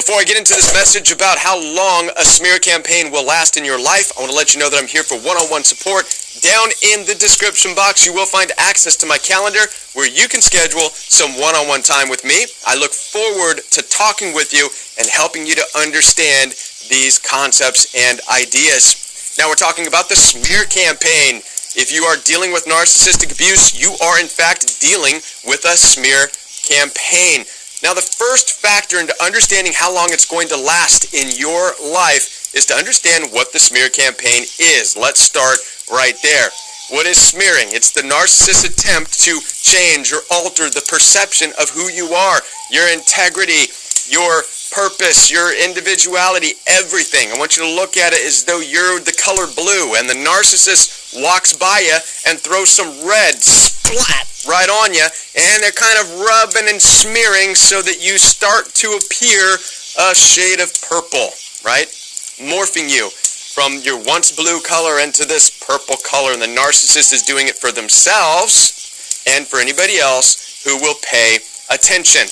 Before I get into this message about how long a smear campaign will last in your life, I want to let you know that I'm here for one-on-one support. Down in the description box, you will find access to my calendar where you can schedule some one-on-one time with me. I look forward to talking with you and helping you to understand these concepts and ideas. Now we're talking about the smear campaign. If you are dealing with narcissistic abuse, you are in fact dealing with a smear campaign. Now, the first factor into understanding how long it's going to last in your life is to understand what the smear campaign is. Let's start right there. What is smearing? It's the narcissist's attempt to change or alter the perception of who you are, your integrity, your purpose, your individuality, everything. I want you to look at it as though you're the color blue and the narcissist walks by you and throws some red splat right on you, and they're kind of rubbing and smearing so that you start to appear a shade of purple, right? Morphing you from your once blue color into this purple color, and the narcissist is doing it for themselves and for anybody else who will pay attention.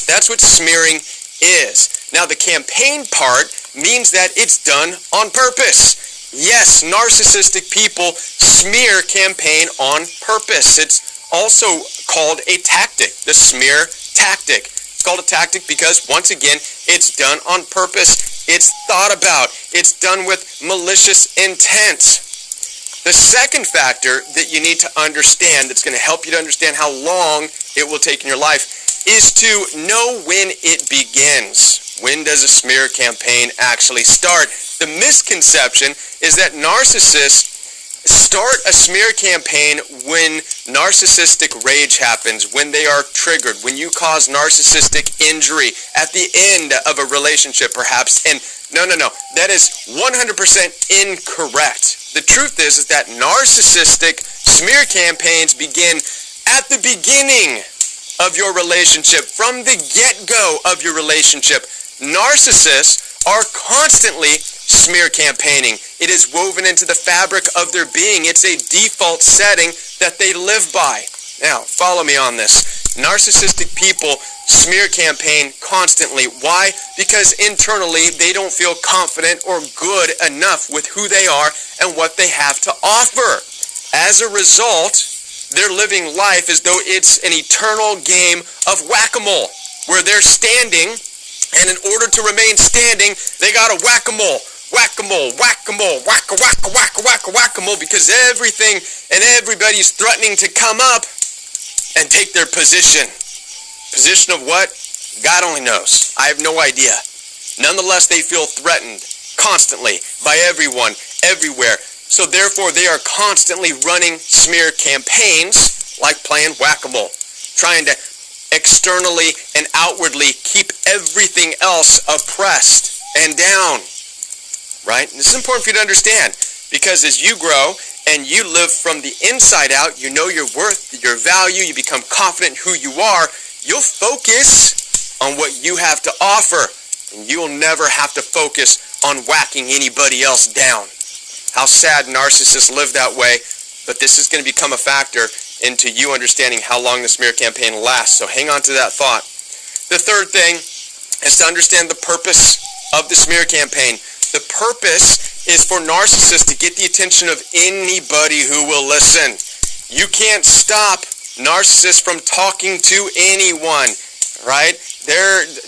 That's what smearing is. Now, the campaign part means that it's done on purpose. Yes, narcissistic people smear campaign on purpose. It's also called a tactic, the smear tactic. It's called a tactic because, once again, it's done on purpose. It's thought about. It's done with malicious intent. The second factor that you need to understand that's going to help you to understand how long it will take in your life is to know when it begins. When does a smear campaign actually start? The misconception is that narcissists start a smear campaign when narcissistic rage happens, when they are triggered, when you cause narcissistic injury at the end of a relationship perhaps. And no, that is 100% incorrect. The truth is that narcissistic smear campaigns begin at the beginning of your relationship, from the get-go of your relationship. Narcissists are constantly smear campaigning. It is woven into the fabric of their being. It's a default setting that they live by. Now, follow me on this. Narcissistic people smear campaign constantly. Why? Because internally they don't feel confident or good enough with who they are and what they have to offer. As a result, they're living life as though it's an eternal game of whack-a-mole, where they're standing, and in order to remain standing, they gotta whack-a-mole, whack-a-mole, whack-a-mole, whack-a-whack-a-whack-a-whack-a-mole, because everything and everybody's threatening to come up and take their position. Position of what? God only knows. I have no idea. Nonetheless, they feel threatened constantly by everyone, everywhere. So therefore, they are constantly running smear campaigns like playing whack-a-mole, trying to externally and outwardly keep everything else oppressed and down, right? And this is important for you to understand, because as you grow and you live from the inside out, you know your worth, your value, you become confident who you are, you'll focus on what you have to offer, and you'll never have to focus on whacking anybody else down. How sad narcissists live that way, but this is going to become a factor into you understanding how long the smear campaign lasts. So hang on to that thought. The third thing is to understand the purpose of the smear campaign. The purpose is for narcissists to get the attention of anybody who will listen. You can't stop narcissists from talking to anyone, right?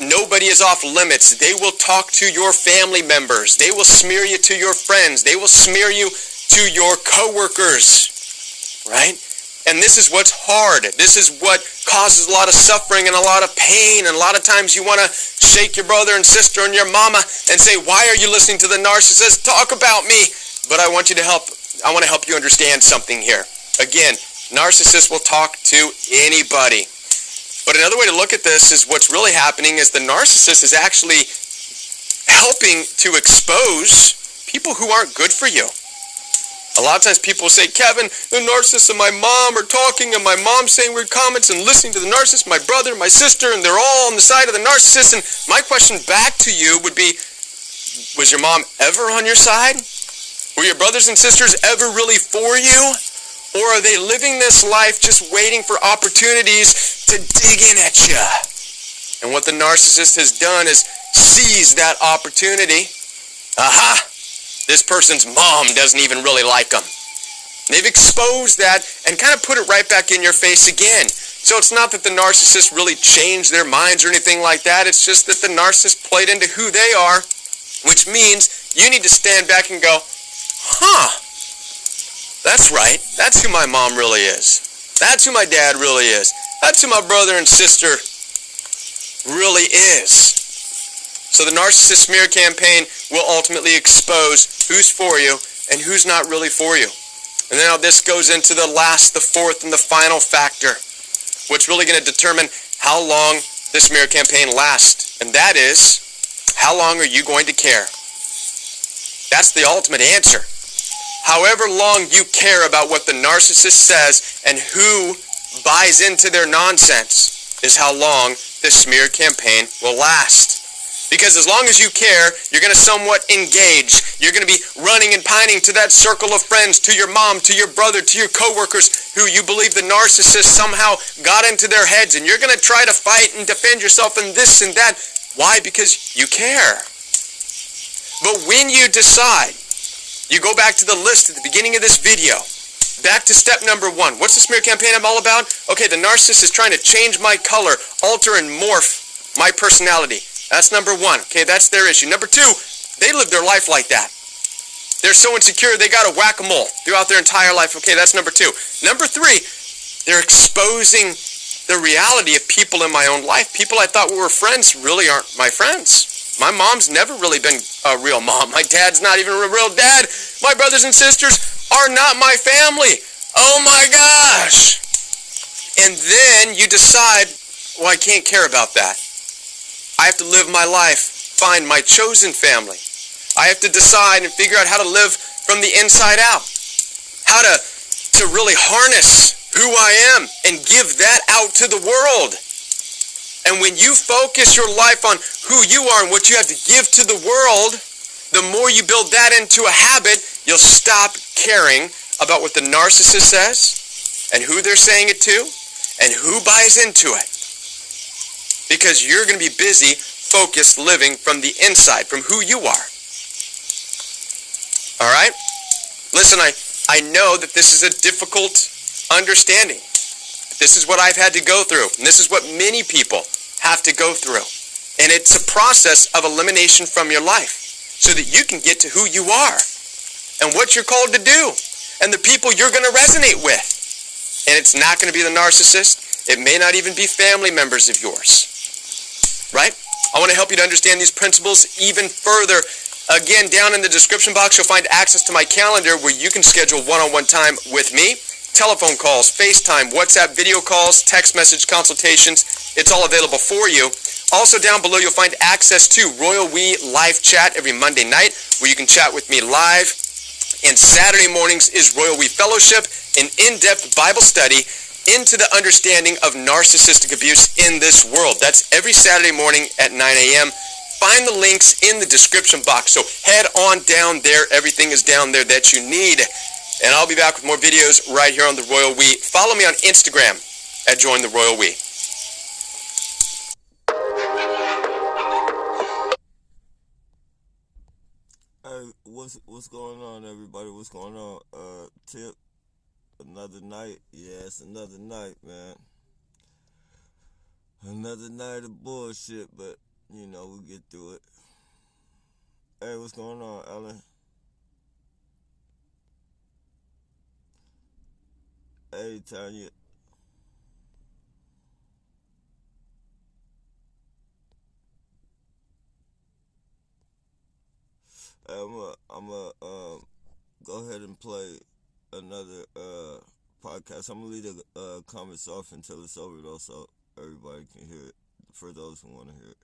Nobody is off limits. They will talk to your family members. They will smear you to your friends. They will smear you to your coworkers, right? And this is what's hard. This is what causes a lot of suffering and a lot of pain. And a lot of times you want to shake your brother and sister and your mama and say, why are you listening to the narcissist talk about me? But I want to help you understand something here. Again, narcissists will talk to anybody. But another way to look at this is what's really happening is the narcissist is actually helping to expose people who aren't good for you. A lot of times people say, Kevin, the narcissist and my mom are talking, and my mom's saying weird comments and listening to the narcissist, my brother, my sister, and they're all on the side of the narcissist. And my question back to you would be, was your mom ever on your side? Were your brothers and sisters ever really for you? Or are they living this life just waiting for opportunities to dig in at you? And what the narcissist has done is seize that opportunity. Aha! This person's mom doesn't even really like them. They've exposed that and kind of put it right back in your face again. So it's not that the narcissist really changed their minds or anything like that. It's just that the narcissist played into who they are, which means you need to stand back and go, huh, that's right. That's who my mom really is. That's who my dad really is. That's who my brother and sister really is. So the narcissist smear campaign will ultimately expose who's for you and who's not really for you. And now this goes into the fourth and the final factor, what's really going to determine how long the smear campaign lasts. And that is, how long are you going to care? That's the ultimate answer. However long you care about what the narcissist says and who buys into their nonsense is how long the smear campaign will last. Because as long as you care, you're going to somewhat engage. You're going to be running and pining to that circle of friends, to your mom, to your brother, to your coworkers who you believe the narcissist somehow got into their heads. And you're going to try to fight and defend yourself and this and that. Why? Because you care. But when you decide, you go back to the list at the beginning of this video, back to step number 1. What's the smear campaign I'm all about? Okay, the narcissist is trying to change my color, alter and morph my personality. That's number 1. Okay, that's their issue. Number 2, they live their life like that. They're so insecure, they got a whack-a-mole throughout their entire life. Okay, that's number 2. Number 3, they're exposing the reality of people in my own life. People I thought were friends really aren't my friends. My mom's never really been a real mom. My dad's not even a real dad. My brothers and sisters are not my family. Oh my gosh. And then you decide, well, I can't care about that. I have to live my life, find my chosen family. I have to decide and figure out how to live from the inside out. How to really harness who I am and give that out to the world. And when you focus your life on who you are and what you have to give to the world, the more you build that into a habit, you'll stop caring about what the narcissist says and who they're saying it to and who buys into it. Because you're going to be busy, focused, living from the inside, from who you are. All right? Listen, I know that this is a difficult understanding. This is what I've had to go through. And this is what many people have to go through. And it's a process of elimination from your life so that you can get to who you are and what you're called to do and the people you're going to resonate with. And it's not going to be the narcissist. It may not even be family members of yours. Right? I want to help you to understand these principles even further. Again, down in the description box, you'll find access to my calendar where you can schedule one-on-one time with me. Telephone calls, FaceTime, WhatsApp video calls, text message consultations. It's all available for you. Also down below, you'll find access to Royal We live chat every Monday night where you can chat with me live. And Saturday mornings is Royal We Fellowship, an in-depth Bible study into the understanding of narcissistic abuse in this world. That's every Saturday morning at 9 a.m. Find the links in the description box. So head on down there. Everything is down there that you need. And I'll be back with more videos right here on the Royal We. Follow me on Instagram at Join the Royal We. Hey, what's going on, everybody? What's going on? Tip. Another night. Yeah, it's another night, man. Another night of bullshit, but, you know, we'll get through it. Hey, what's going on, Ellen? Hey, Tanya. I'm go ahead and play another podcast. I'm gonna leave the comments off until it's over, though, so everybody can hear it. For those who want to hear it,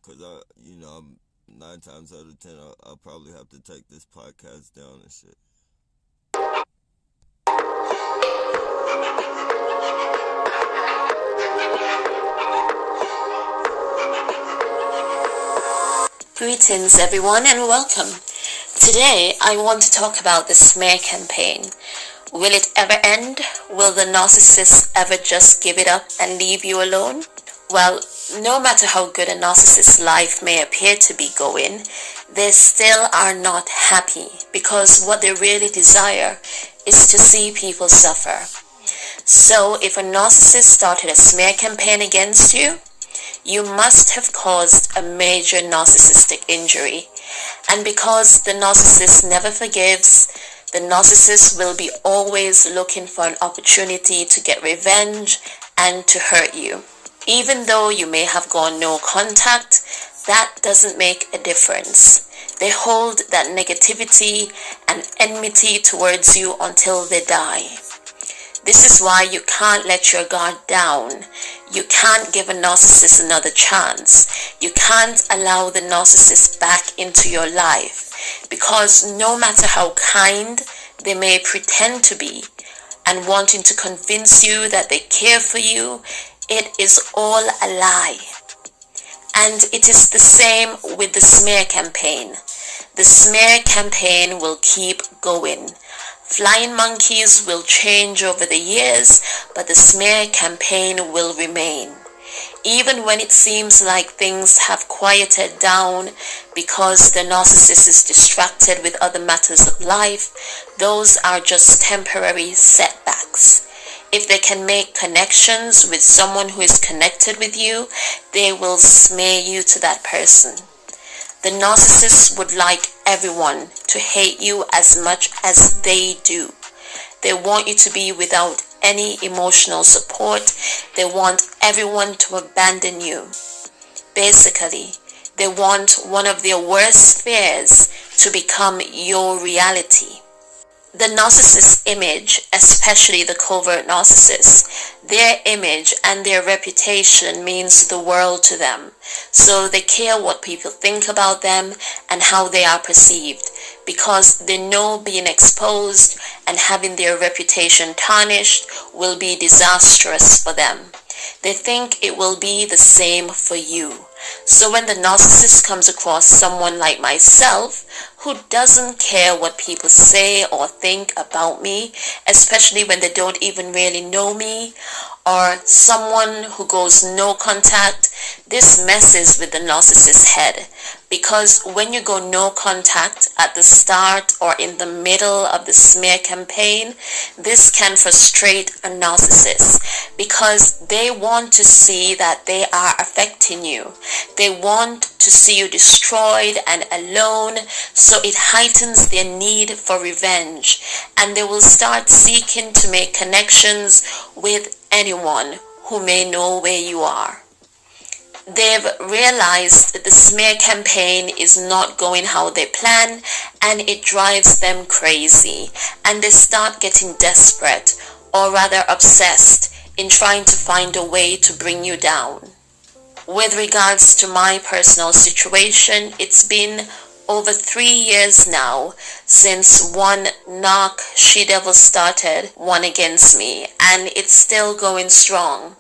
cause I'm 9 times out of 10, I'll probably have to take this podcast down and shit. Greetings everyone and welcome. Today I want to talk about the smear campaign. Will it ever end? Will the narcissist ever just give it up and leave you alone? Well, no matter how good a narcissist's life may appear to be going, they still are not happy because what they really desire is to see people suffer. So if a narcissist started a smear campaign against you, you must have caused a major narcissistic injury. And because the narcissist never forgives, the narcissist will be always looking for an opportunity to get revenge and to hurt you. Even though you may have gone no contact, that doesn't make a difference. They hold that negativity and enmity towards you until they die. This is why you can't let your guard down. You can't give a narcissist another chance. You can't allow the narcissist back into your life, because no matter how kind they may pretend to be and wanting to convince you that they care for you, it is all a lie. And it is the same with the smear campaign. The smear campaign will keep going. Flying monkeys will change over the years, but the smear campaign will remain. Even when it seems like things have quieted down because the narcissist is distracted with other matters of life, those are just temporary setbacks. If they can make connections with someone who is connected with you, they will smear you to that person. The narcissist would like everyone to hate you as much as they do. They want you to be without any emotional support. They want everyone to abandon you. Basically, they want one of their worst fears to become your reality. The narcissist's image, especially the covert narcissist, their image and their reputation means the world to them. So they care what people think about them and how they are perceived, because they know being exposed and having their reputation tarnished will be disastrous for them. They think it will be the same for you. So when the narcissist comes across someone like myself who doesn't care what people say or think about me, especially when they don't even really know me, or someone who goes no contact, this messes with the narcissist's head. Because when you go no contact at the start or in the middle of the smear campaign, this can frustrate a narcissist because they want to see that they are affecting you. They want to see you destroyed and alone, so it heightens their need for revenge, and they will start seeking to make connections with anyone who may know where you are. They've realized that the smear campaign is not going how they plan, and it drives them crazy, and they start getting desperate, or rather obsessed, in trying to find a way to bring you down. With regards to my personal situation, it's been over 3 years now since one narc she-devil started one against me, and it's still going strong.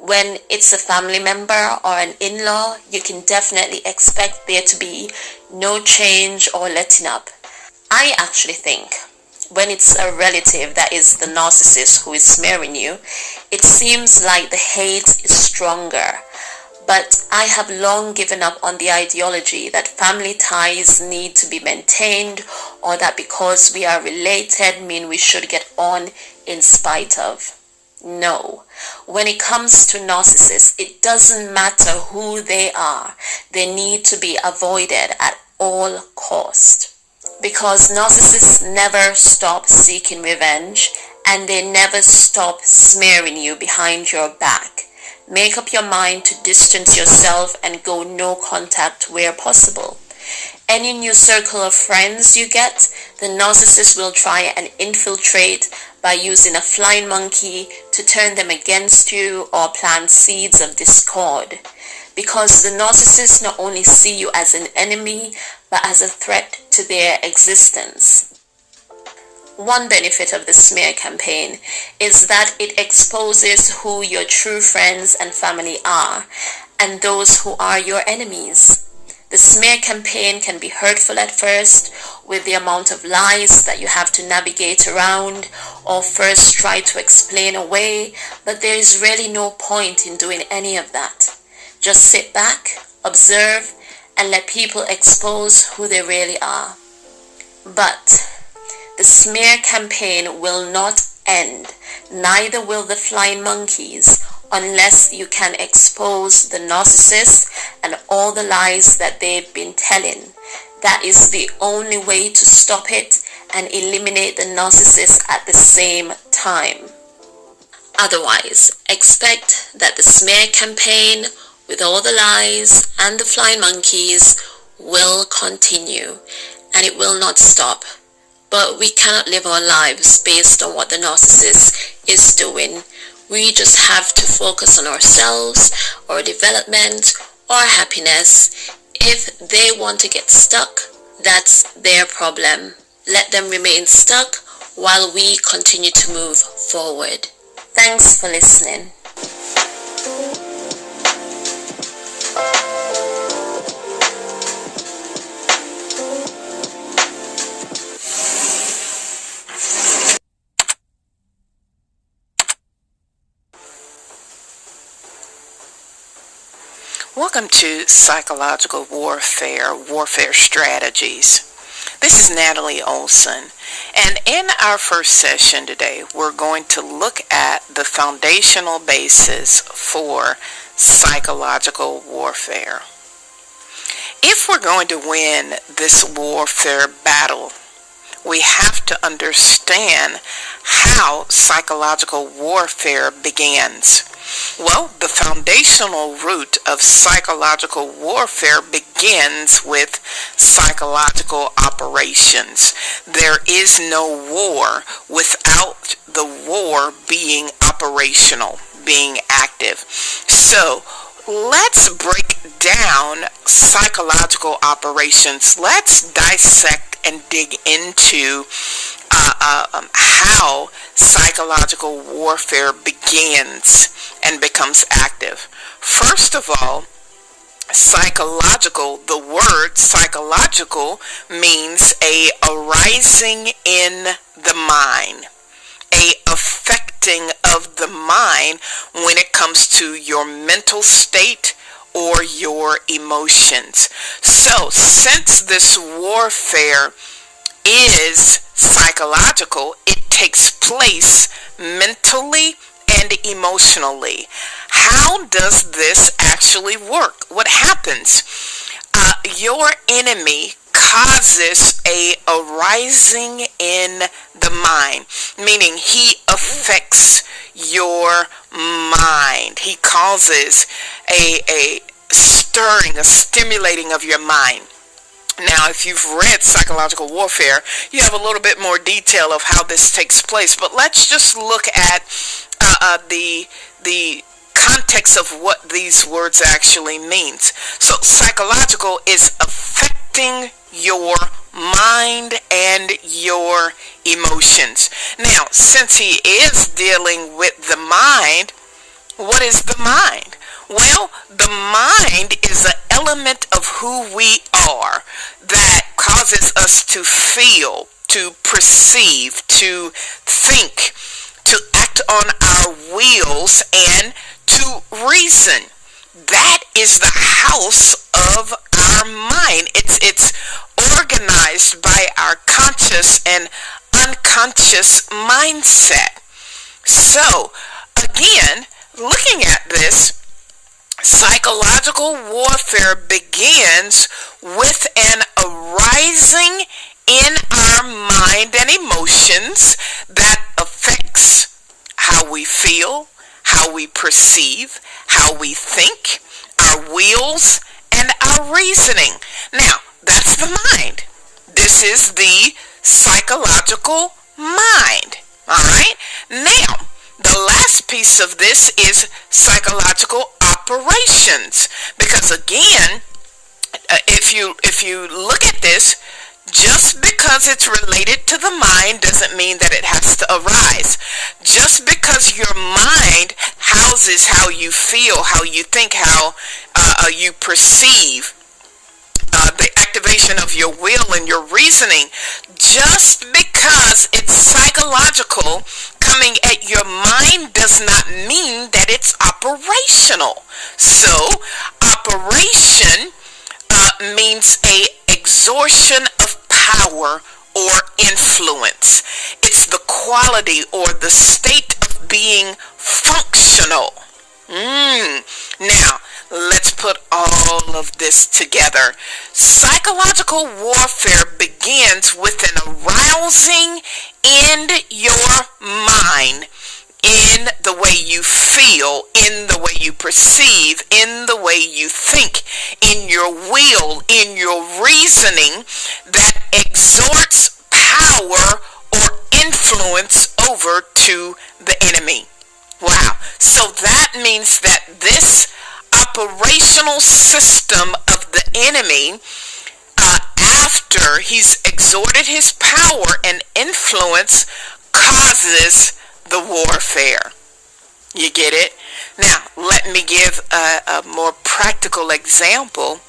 When it's a family member or an in-law, you can definitely expect there to be no change or letting up. I actually think when it's a relative that is the narcissist who is smearing you, it seems like the hate is stronger. But I have long given up on the ideology that family ties need to be maintained, or that because we are related mean we should get on in spite of. No. When it comes to narcissists, it doesn't matter who they are. They need to be avoided at all cost. Because narcissists never stop seeking revenge, and they never stop smearing you behind your back. Make up your mind to distance yourself and go no contact where possible. Any new circle of friends you get, the narcissist will try and infiltrate by using a flying monkey to turn them against you or plant seeds of discord. Because the narcissists not only see you as an enemy, but as a threat to their existence. One benefit of the smear campaign is that it exposes who your true friends and family are, and those who are your enemies. The The smear campaign can be hurtful at first with the amount of lies that you have to navigate around or first try to explain away, but there is really no point in doing any of that. Just sit back, observe, and let people expose who they really are. But the smear campaign will not end, neither will the flying monkeys, unless you can expose the narcissist and all the lies that they've been telling. That is the only way to stop it and eliminate the narcissist at the same time. Otherwise, expect that the smear campaign with all the lies and the flying monkeys will continue, and it will not stop. But we cannot live our lives based on what the narcissist is doing. We just have to focus on ourselves, our development, our happiness. If they want to get stuck, that's their problem. Let them remain stuck while we continue to move forward. Thanks for listening. Welcome to Psychological Warfare Strategies. This is Natalie Olson, and in our first session today, we're going to look at the foundational basis for psychological warfare. If we're going to win this warfare battle, we have to understand how psychological warfare begins. Well, the foundational root of psychological warfare begins with psychological operations. There is no war without the war being operational, being active. So, let's break down psychological operations. Let's dissect and dig into how psychological warfare begins and becomes active. First of all, psychological, the word psychological means a arising in the mind, a affecting of the mind when it comes to your mental state or your emotions. So, since this warfare is psychological, it takes place mentally and emotionally. How does this actually work? What happens? Your enemy causes a arising in the mind, meaning he affects your mind. He causes a stirring, a stimulating of your mind. Now, if you've read Psychological Warfare, you have a little bit more detail of how this takes place. But let's just look at the context of what these words actually means. So, psychological is affecting your mind and your emotions. Now, since he is dealing with the mind, what is the mind? Well, the mind is an element of who we are that causes us to feel, to perceive, to think, to act on our wheels, and to reason. That is the house of our mind. It's organized by our conscious and unconscious mindset. So, again, looking at this, psychological warfare begins with an arising in our mind and emotions that affects how we feel, how we perceive, how we think, our wills, and our reasoning. Now, that's the mind. This is the psychological mind. Alright? Now, the last piece of this is psychological operations. Because again, if you look at this, just because it's related to the mind doesn't mean that it has to arise. Just because your mind houses how you feel, how you think, how you perceive, the activation of your will and your reasoning. Just because it's psychological coming at your mind does not mean that it's operational. So operation means a exertion of power or influence. It's the quality or the state of being functional. Now, let's put all of this together. Psychological warfare begins with an arousing in your mind, in the way you feel, in the way you perceive, in the way you think, in your will, in your reasoning, that exerts power or influence over to the enemy. Wow. So that means that this operational system of the enemy, after he's exerted his power and influence, causes the warfare. You get it? Now, let me give a more practical example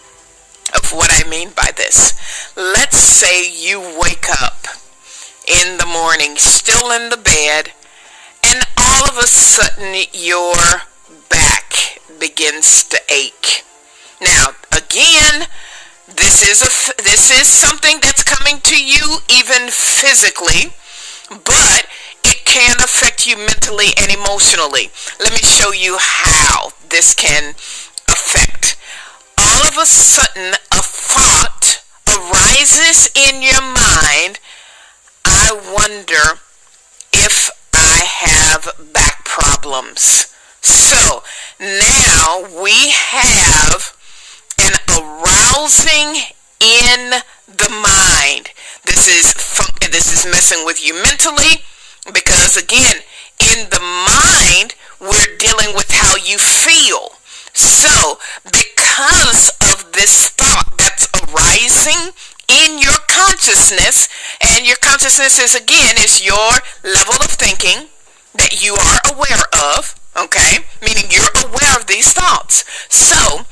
of what I mean by this. Let's say you wake up in the morning, still in the bed, and all of a sudden your back begins to ache. Now, again, this is something that's coming to you even physically, but it can affect you mentally and emotionally. Let me show you how this can affect. All of a sudden, a thought arises in your mind. I wonder if I have back problems. So now we have an arousing in the mind. This is messing with you mentally, because again, in the mind, we're dealing with how you feel. So because of this thought that's arising in your consciousness, and your consciousness is your level of thinking that you are aware of, okay? Meaning you're aware of these thoughts. So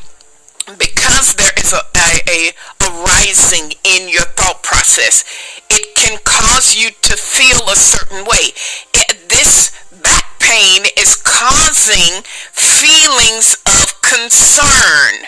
because there is a arising in your thought process, it can cause you to feel a certain way. This back pain is causing feelings of concern.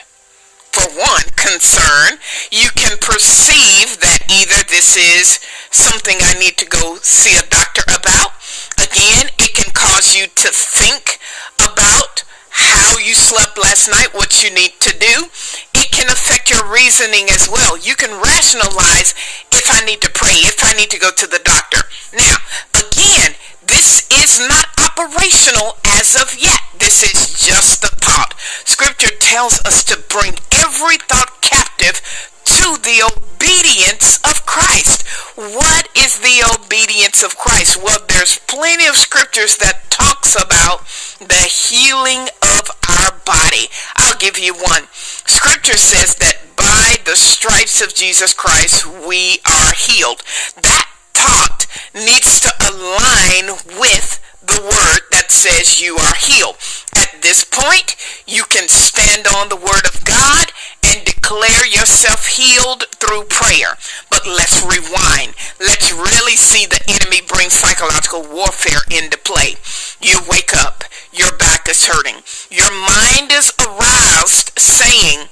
For one, concern. You can perceive that either this is something I need to go see a doctor about. Again, it can cause you to think about how you slept last night, what you need to do. It can affect your reasoning as well. You can rationalize if I need to pray, if I need to go to the doctor. Now, again, this is not operational as of yet. This is just a thought. Scripture tells us to bring every thought captive to the obedience of Christ. What is the obedience of Christ? Well, there's plenty of scriptures that talks about the healing of our body. I'll give you one. Scripture says that by the stripes of Jesus Christ, we are healed. That thought needs to align with the word that says you are healed. At this point, you can stand on the word of God and declare yourself healed through prayer. But let's rewind. Let's really see the enemy bring psychological warfare into play. You wake up, your back is hurting. Your mind is aroused saying,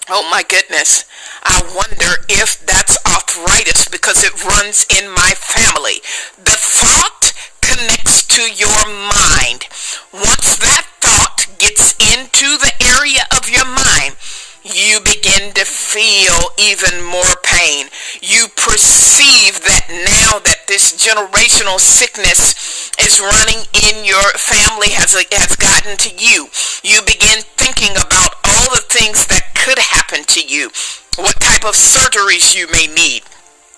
oh my goodness, I wonder if that's arthritis because it runs in my family. The thought connects to your mind. Once that thought gets into the area of your mind, you begin to feel even more pain. You perceive that now that this generational sickness is running in your family has gotten to you. You begin thinking about all the things that could happen to you, what type of surgeries you may need,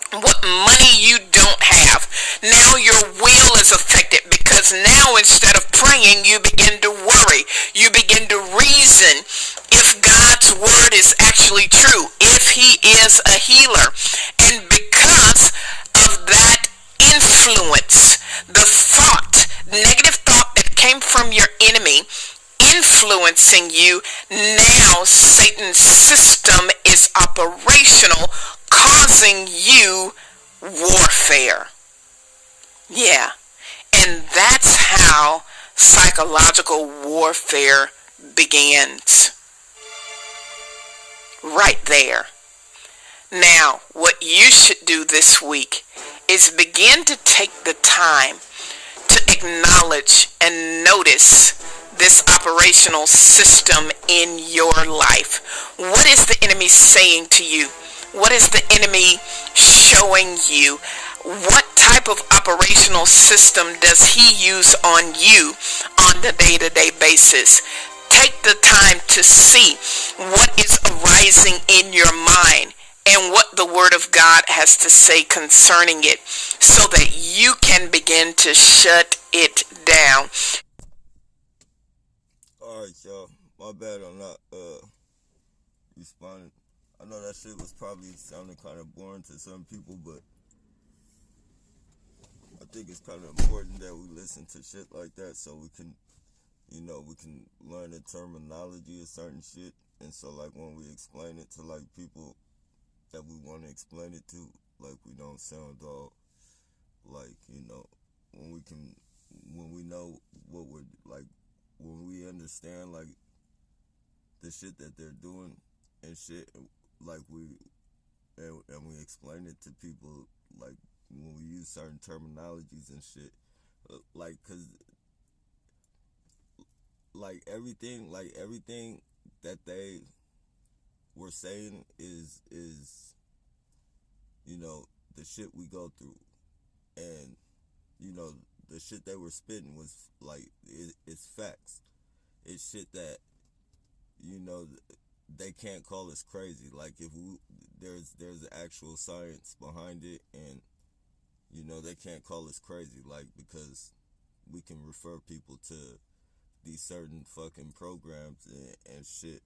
what money you don't have. Now your will is affected because now instead of praying, you begin to worry. You begin to reason if God's word is actually true, if he is a healer. And because of that influence, the thought, negative thought that came from your enemy, influencing you. Now Satan's system is operational, causing you warfare. Yeah. And that's how psychological warfare begins. Right there. Now, what you should do this week is begin to take the time to acknowledge and notice this operational system in your life. What is the enemy saying to you? What is the enemy showing you? What type of operational system does he use on you on the day-to-day basis? Take the time to see what is arising in your mind and what the Word of God has to say concerning it, so that you can begin to shut it down. Alright, y'all. My bad on not responding. I know that shit was probably sounding kind of boring to some people, but I think it's kind of important that we listen to shit like that so we can, we can learn the terminology of certain shit. And so, like, when we explain it to, like, people that we want to explain it to, like, we don't sound all, like, when we know what we're, like, when we understand, like, the shit that they're doing and shit, like, and we explain it to people, like, when we use certain terminologies and shit, like, cause, like, everything that they were saying is, the shit we go through, and, the shit they were spitting was, like, it's facts. It's shit that, they can't call us crazy. Like, if there's actual science behind it, and, they can't call us crazy, like, because we can refer people to these certain fucking programs and shit,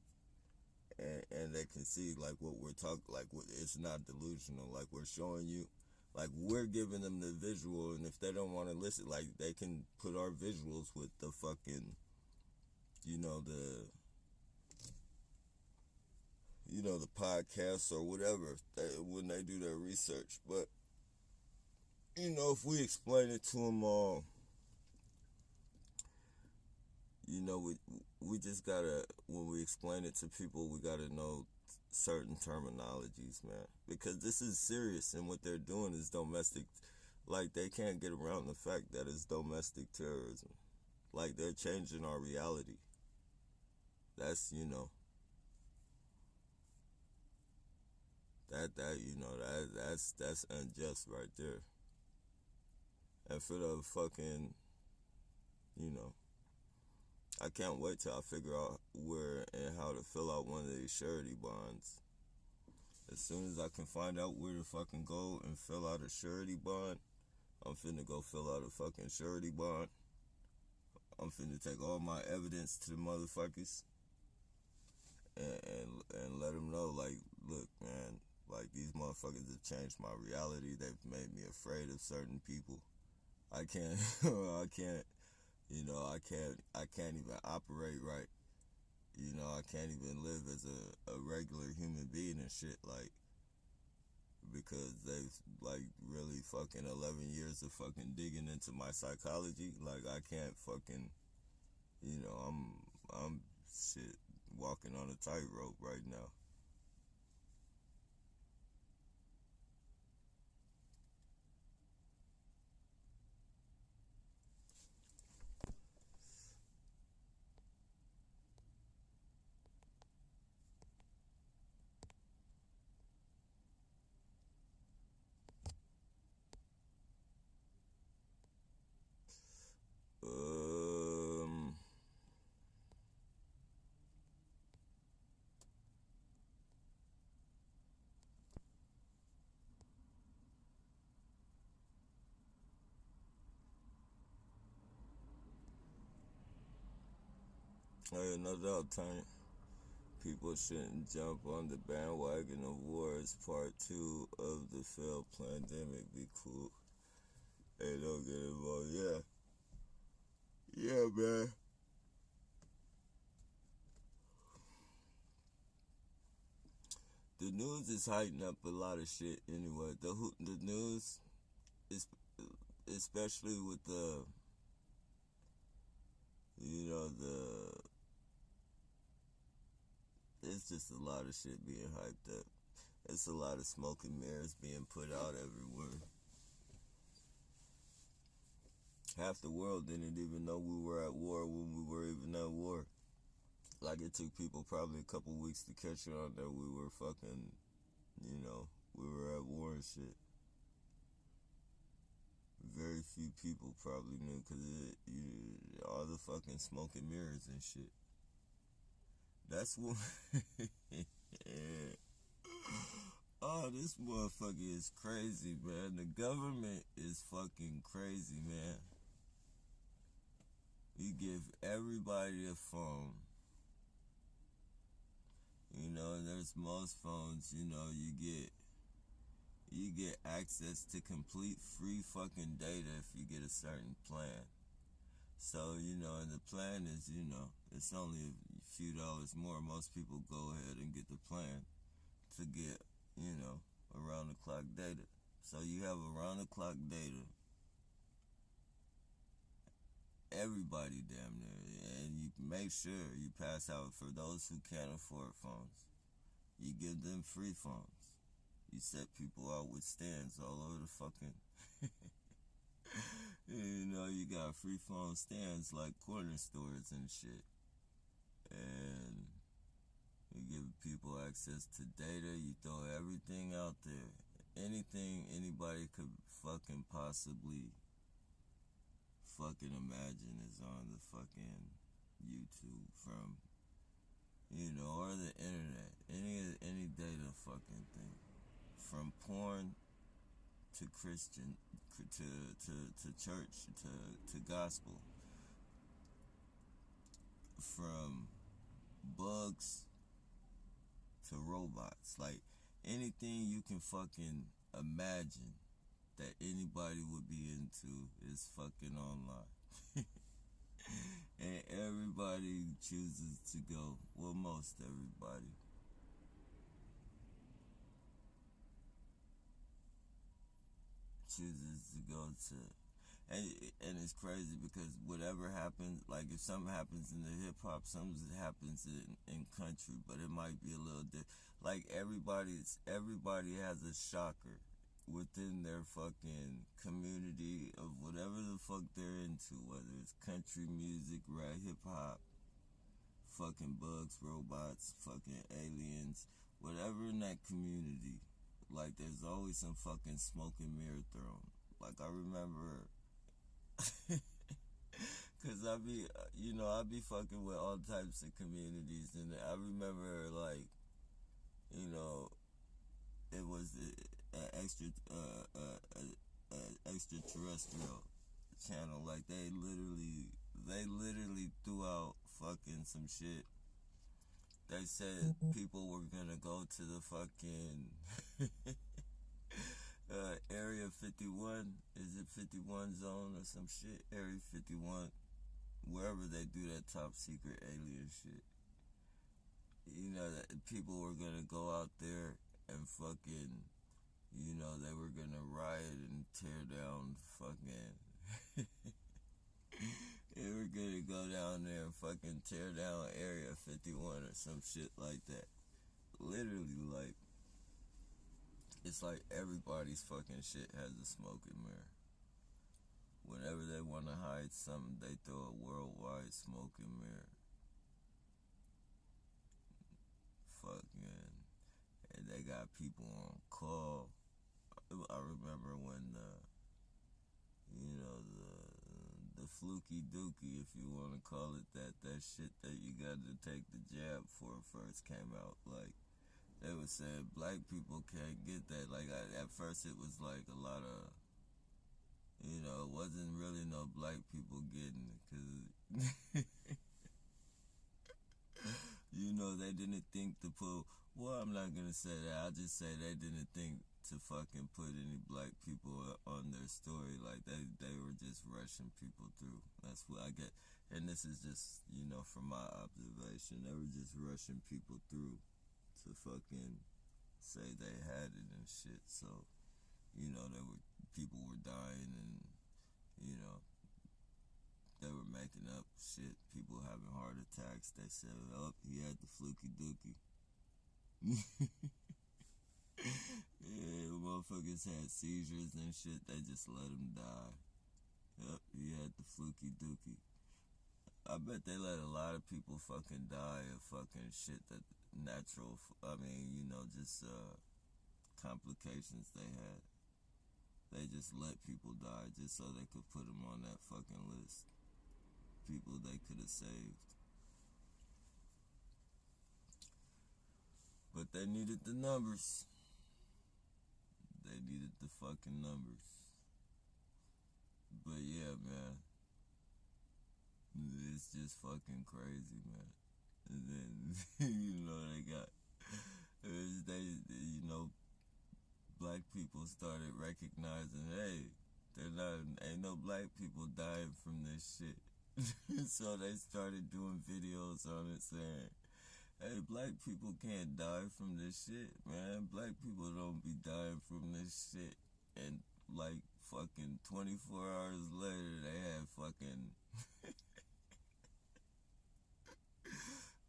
and they can see, like, what we're talking, like, it's not delusional. Like, we're showing you, like, we're giving them the visual, and if they don't want to listen, like, they can put our visuals with the fucking, the podcasts or whatever, when they do their research. But, if we explain it to them all, we just gotta, when we explain it to people, we gotta know certain terminologies, man. Because this is serious, and what they're doing is domestic. Like, they can't get around the fact that it's domestic terrorism. Like, they're changing our reality. That's, that's unjust right there. And for the fucking, I can't wait till I figure out where and how to fill out one of these surety bonds. As soon as I can find out where to fucking go and fill out a surety bond, I'm finna go fill out a fucking surety bond. I'm finna take all my evidence to the motherfuckers and let them know, like, look, man, like, these motherfuckers have changed my reality. They've made me afraid of certain people. I can't, I can't even operate right. I can't even live as a regular human being and shit, like, because they've, like, really fucking 11 years of fucking digging into my psychology. Like, I can't fucking, I'm shit, walking on a tightrope right now. Hey, no doubt, Tony. People shouldn't jump on the bandwagon of war as part 2 of the failed pandemic. Be cool. Hey, don't get involved. Yeah. Yeah, man. news is heightening up a lot of shit anyway. The news is, especially with the, it's just a lot of shit being hyped up. It's a lot of smoke and mirrors being put out everywhere. Half the world didn't even know we were at war when we were even at war. Like, it took people probably a couple weeks to catch on that we were fucking, we were at war and shit. Very few people probably knew because all the fucking smoke and mirrors and shit. That's what... Oh, this motherfucker is crazy, man. The government is fucking crazy, man. You give everybody a phone. There's most phones, you get access to complete free fucking data if you get a certain plan. So, and the plan is, it's only a few dollars more. Most people go ahead and get the plan to get, around the clock data. So you have around the clock data. Everybody damn near, and you make sure you pass out for those who can't afford phones. You give them free phones. You set people out with stands all over the fucking... you got free phone stands like corner stores and shit. And you give people access to data. You throw everything out there. Anything anybody could fucking possibly fucking imagine is on the fucking YouTube from, or the internet. Any data fucking thing. From porn to Christian, to church, to gospel. From bugs to robots. Like, anything you can fucking imagine that anybody would be into is fucking online. And everybody chooses to go. Well, most everybody. Chooses to go to, and it's crazy because whatever happens, like if something happens in the hip hop, something happens in country, but it might be a little different. Like everybody has a shocker within their fucking community of whatever the fuck they're into, whether it's country music, rap, hip hop, fucking bugs, robots, fucking aliens, whatever in that community. Like, there's always some fucking smoke and mirror thrown. Like, I remember, because I be fucking with all types of communities, and I remember, like, it was an extraterrestrial channel. Like, they literally threw out fucking some shit. They said people were gonna go to the fucking Area 51. Is it 51 zone or some shit? Area 51. Wherever they do that top secret alien shit. That people were gonna go out there and fucking, they were gonna riot and tear down fucking... They were gonna go down there and fucking tear down Area 51 or some shit like that. Literally, like, it's like everybody's fucking shit has a smoke and mirror. Whenever they want to hide something, they throw a worldwide smoke and mirror. Fucking, and they got people on call. I remember when the fluky dookie, if you want to call it that shit that you got to take the jab for first came out. Like, they were saying black people can't get that. Like, at first it was like a lot of, it wasn't really no black people getting it, because, they didn't think to put, well, I'm not going to say that. I'll just say they didn't think to fucking put any black people on their story. Like, they were just rushing people through. That's what I get. And this is just, from my observation. They were just rushing people through to fucking say they had it and shit. So, people were dying, and they were making up shit. People having heart attacks. They said, "Oh, he had the fluky dookie." Yeah, motherfuckers had seizures and shit. They just let him die. Yep, he had the fluky dookie. I bet they let a lot of people fucking die of fucking shit that natural, just complications they had. They just let people die just so they could put them on that fucking list. People they could have saved. But they needed the numbers. They needed the fucking numbers. But yeah, man. It's just fucking crazy, man. And then, they got, black people started recognizing, hey, ain't no black people dying from this shit. So they started doing videos on it saying, hey, black people can't die from this shit, man. Black people don't be dying from this shit. And like fucking 24 hours later, they had fucking...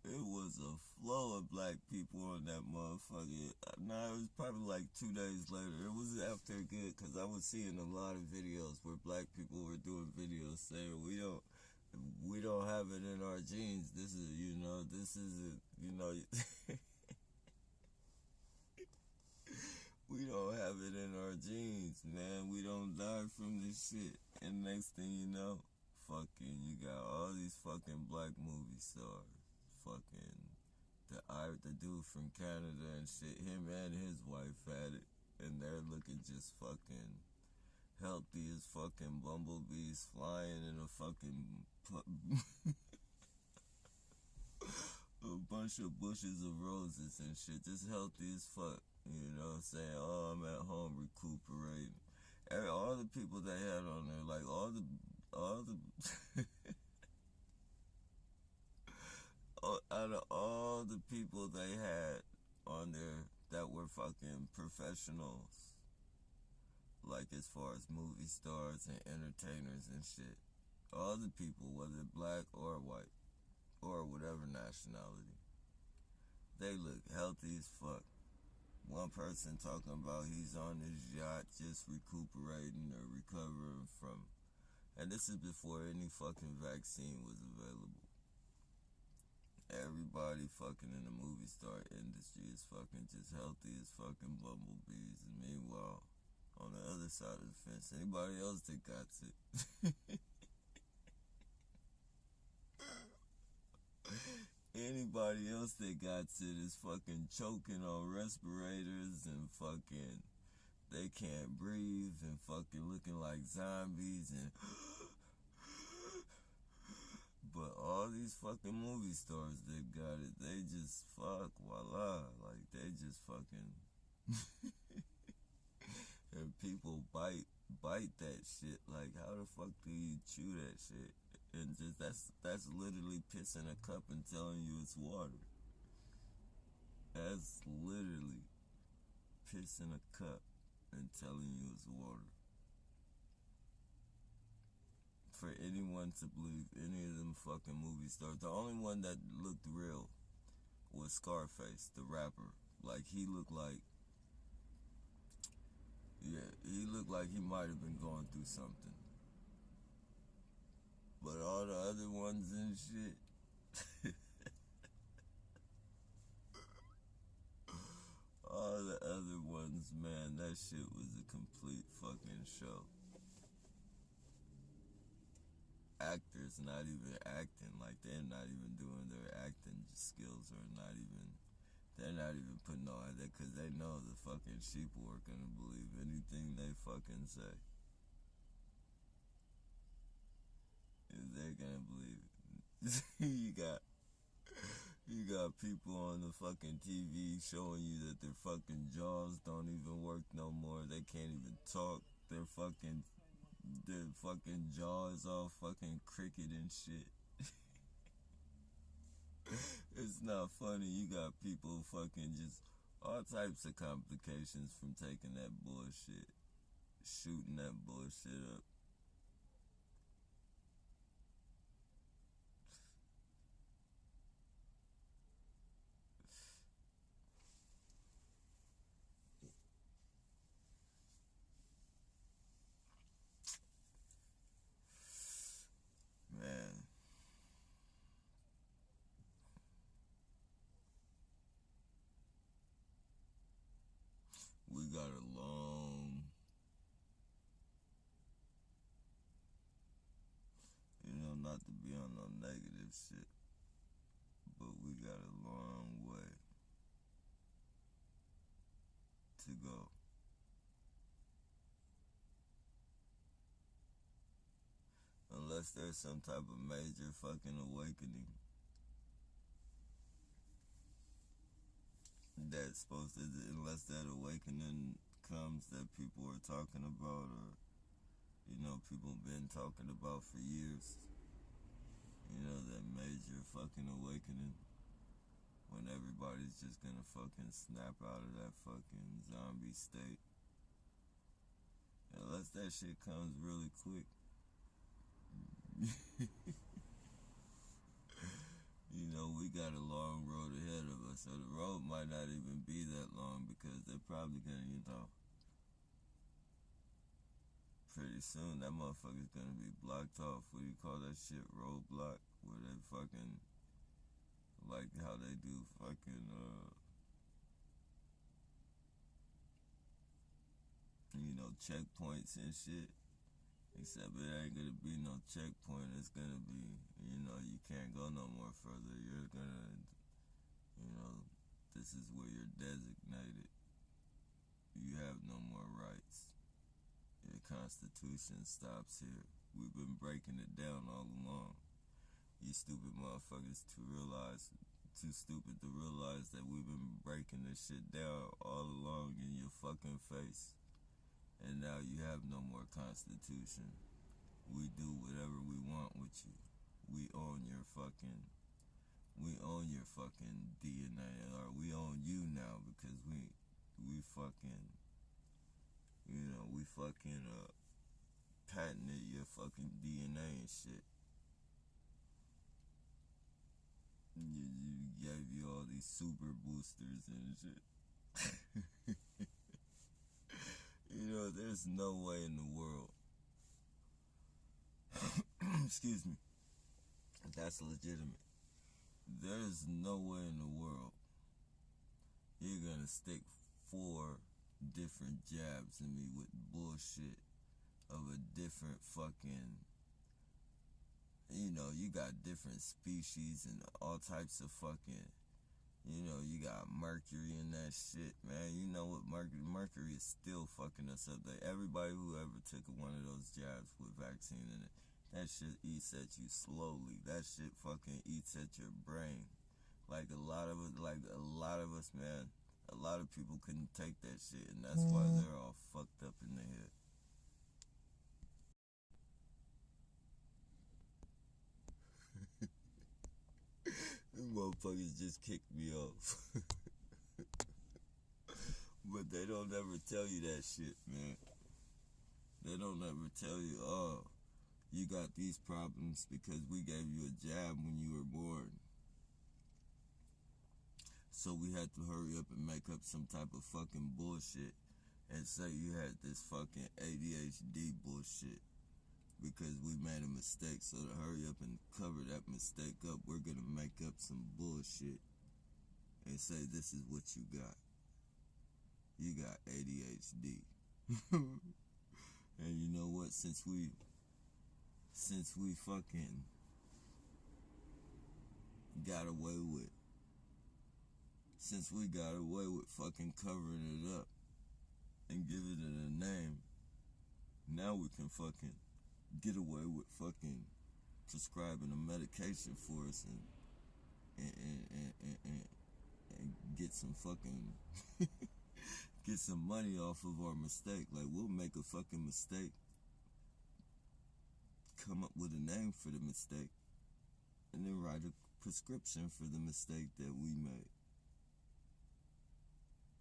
It was a flow of black people on that motherfucker. Nah, it was probably like 2 days later. It was after good, because I was seeing a lot of videos where black people were doing videos saying, we don't have it in our genes. This is, we don't have it in our genes, man. We don't die from this shit. And next thing you know, fucking, you got all these fucking black movie stars. Fucking, the dude from Canada and shit, him and his wife had it. And they're looking just fucking healthy as fucking bumblebees flying in a fucking a bunch of bushes of roses and shit, just healthy as fuck, saying, oh, I'm at home recuperating. All the people they had on there, like all the out of all the people they had on there that were fucking professionals, like as far as movie stars and entertainers and shit, all the people, whether black or white or whatever nationality, they look healthy as fuck. One person talking about he's on his yacht just recuperating or recovering from, and this is before any fucking vaccine was available. Everybody fucking in the movie star industry is fucking just healthy as fucking bumblebees. And meanwhile, on the other side of the fence, anybody else that got it. Anybody else that got it is fucking choking on respirators and fucking, they can't breathe and fucking looking like zombies and... But all these fucking movie stars that got it, they just voila, like they just fucking, and people bite that shit. Like, how the fuck do you chew that shit? And just that's literally piss in a cup and telling you it's water. That's literally piss in a cup and telling you it's water. For anyone to believe any of them fucking movie stars. The only one that looked real was Scarface, the rapper. Like, he looked like he might have been going through something. But all the other ones and shit, all the other ones, man, that shit was a complete fucking show. Actors not even acting, like they're not even doing their acting skills, or they're not even putting on that, because they know the fucking sheeple are gonna believe anything they fucking say. They're gonna believe it. you got people on the fucking TV showing you that their fucking jaws don't even work no more. They can't even talk. Their fucking jaw is all fucking crooked and shit. It's not funny. You got people fucking just, All types of complications from taking that bullshit, shooting that bullshit up. Man. We got a long, not to be on no negative shit, but we got a long way to go. Unless there's some type of major fucking awakening that's supposed to, unless that awakening comes that people are talking about, or people been talking about for years, that major fucking awakening when everybody's just gonna fucking snap out of that fucking zombie state. Unless that shit comes really quick. We got a long road ahead of us, so the road might not even be that long, because they're probably gonna, pretty soon that motherfucker's gonna be blocked off. What do you call that shit? Roadblock? Where they fucking, like how they do fucking, checkpoints and shit. Except it ain't gonna be no checkpoint. It's gonna be, you can't go no more further. You're gonna, this is where you're designated. You have no more rights. Your constitution stops here. We've been breaking it down all along. You stupid motherfuckers too stupid to realize that we've been breaking this shit down all along in your fucking face. And now you have no more constitution. We do whatever we want with you. We own your fucking DNA, or we own you now, because we fucking, patented your fucking DNA and shit. You gave you all these super boosters and shit. There's no way in the world. Excuse me. That's legitimate. There's no way in the world you're gonna stick 4 different jabs in me with bullshit of a different fucking, you got different species and all types of fucking, you got mercury in that shit, man. You know what mercury is still fucking us up there. Everybody who ever took one of those jabs with vaccine in it, that shit eats at you slowly. That shit fucking eats at your brain. Like a lot of us, man. A lot of people couldn't take that shit, and that's why they're all fucked up in the head. Them motherfuckers just kicked me off. But they don't ever tell you that shit, man. They don't ever tell you, oh, you got these problems because we gave you a jab when you were born. So we had to hurry up and make up some type of fucking bullshit and say you had this fucking ADHD bullshit because we made a mistake. So to hurry up and cover that mistake up, we're gonna make up some bullshit and say this is what you got. You got ADHD. And you know what? Since we fucking got away with fucking covering it up and giving it a name, now we can fucking get away with fucking prescribing a medication for us and get some fucking get some money off of our mistake. Like, we'll make a fucking mistake, come up with a name for the mistake, and then write a prescription for the mistake that we made.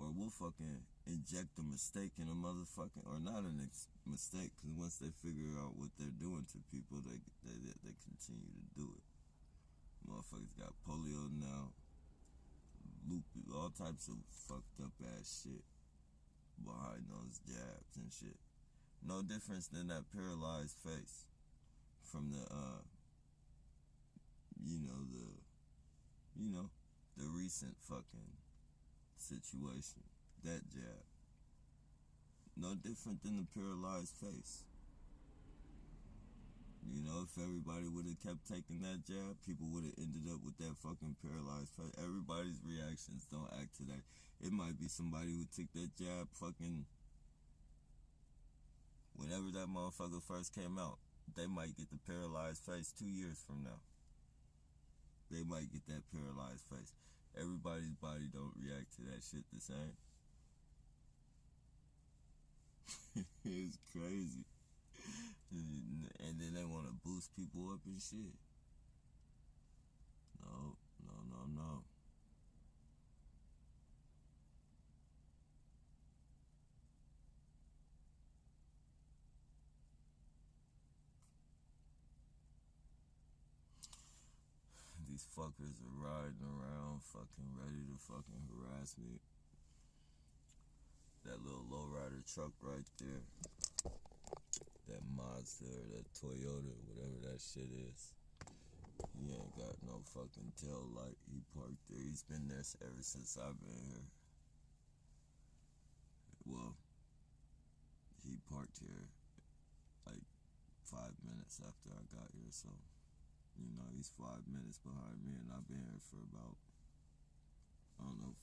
Or we'll fucking inject a mistake in a motherfucking, or not a mistake, because once they figure out what they're doing to people, they continue to do it. Motherfuckers got polio now, lupus, all types of fucked up ass shit behind those jabs and shit. No difference than that paralyzed face from the the recent fucking situation. That jab. No different than the paralyzed face. You know, if everybody would have kept taking that jab, people would have ended up with that fucking paralyzed face. Everybody's reactions don't act to that. It might be somebody who took that jab fucking whenever that motherfucker first came out. They might get the paralyzed face 2 years from now. They might get that paralyzed face. Everybody's body don't react to that shit the same. It's crazy. And then they want to boost people up and shit. No. These fuckers are riding around fucking ready to fucking harass me. That little lowrider truck right there. That Mazda or that Toyota, whatever that shit is. He ain't got no fucking tail light. He parked there. He's been there ever since I've been here. Well, he parked here like 5 minutes after I got here, so you know, he's 5 minutes behind me, and I've been here for about,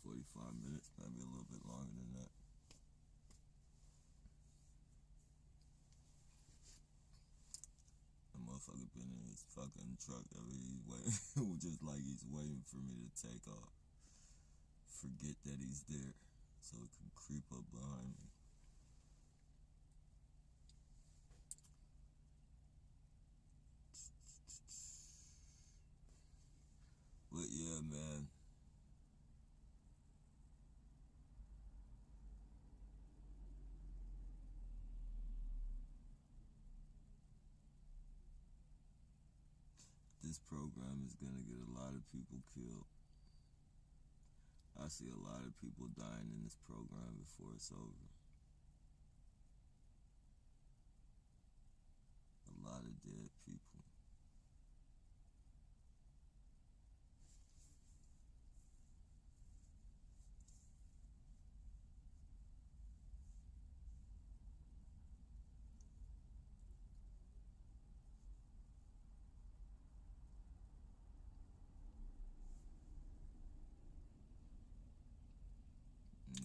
45 minutes, maybe a little bit longer than that. The motherfucker been in his fucking truck. He's waiting, just like he's waiting for me to take off. Forget that he's there, so it can creep up behind me. But yeah, man. This program is gonna get a lot of people killed. I see a lot of people dying in this program before it's over. A lot of dead people.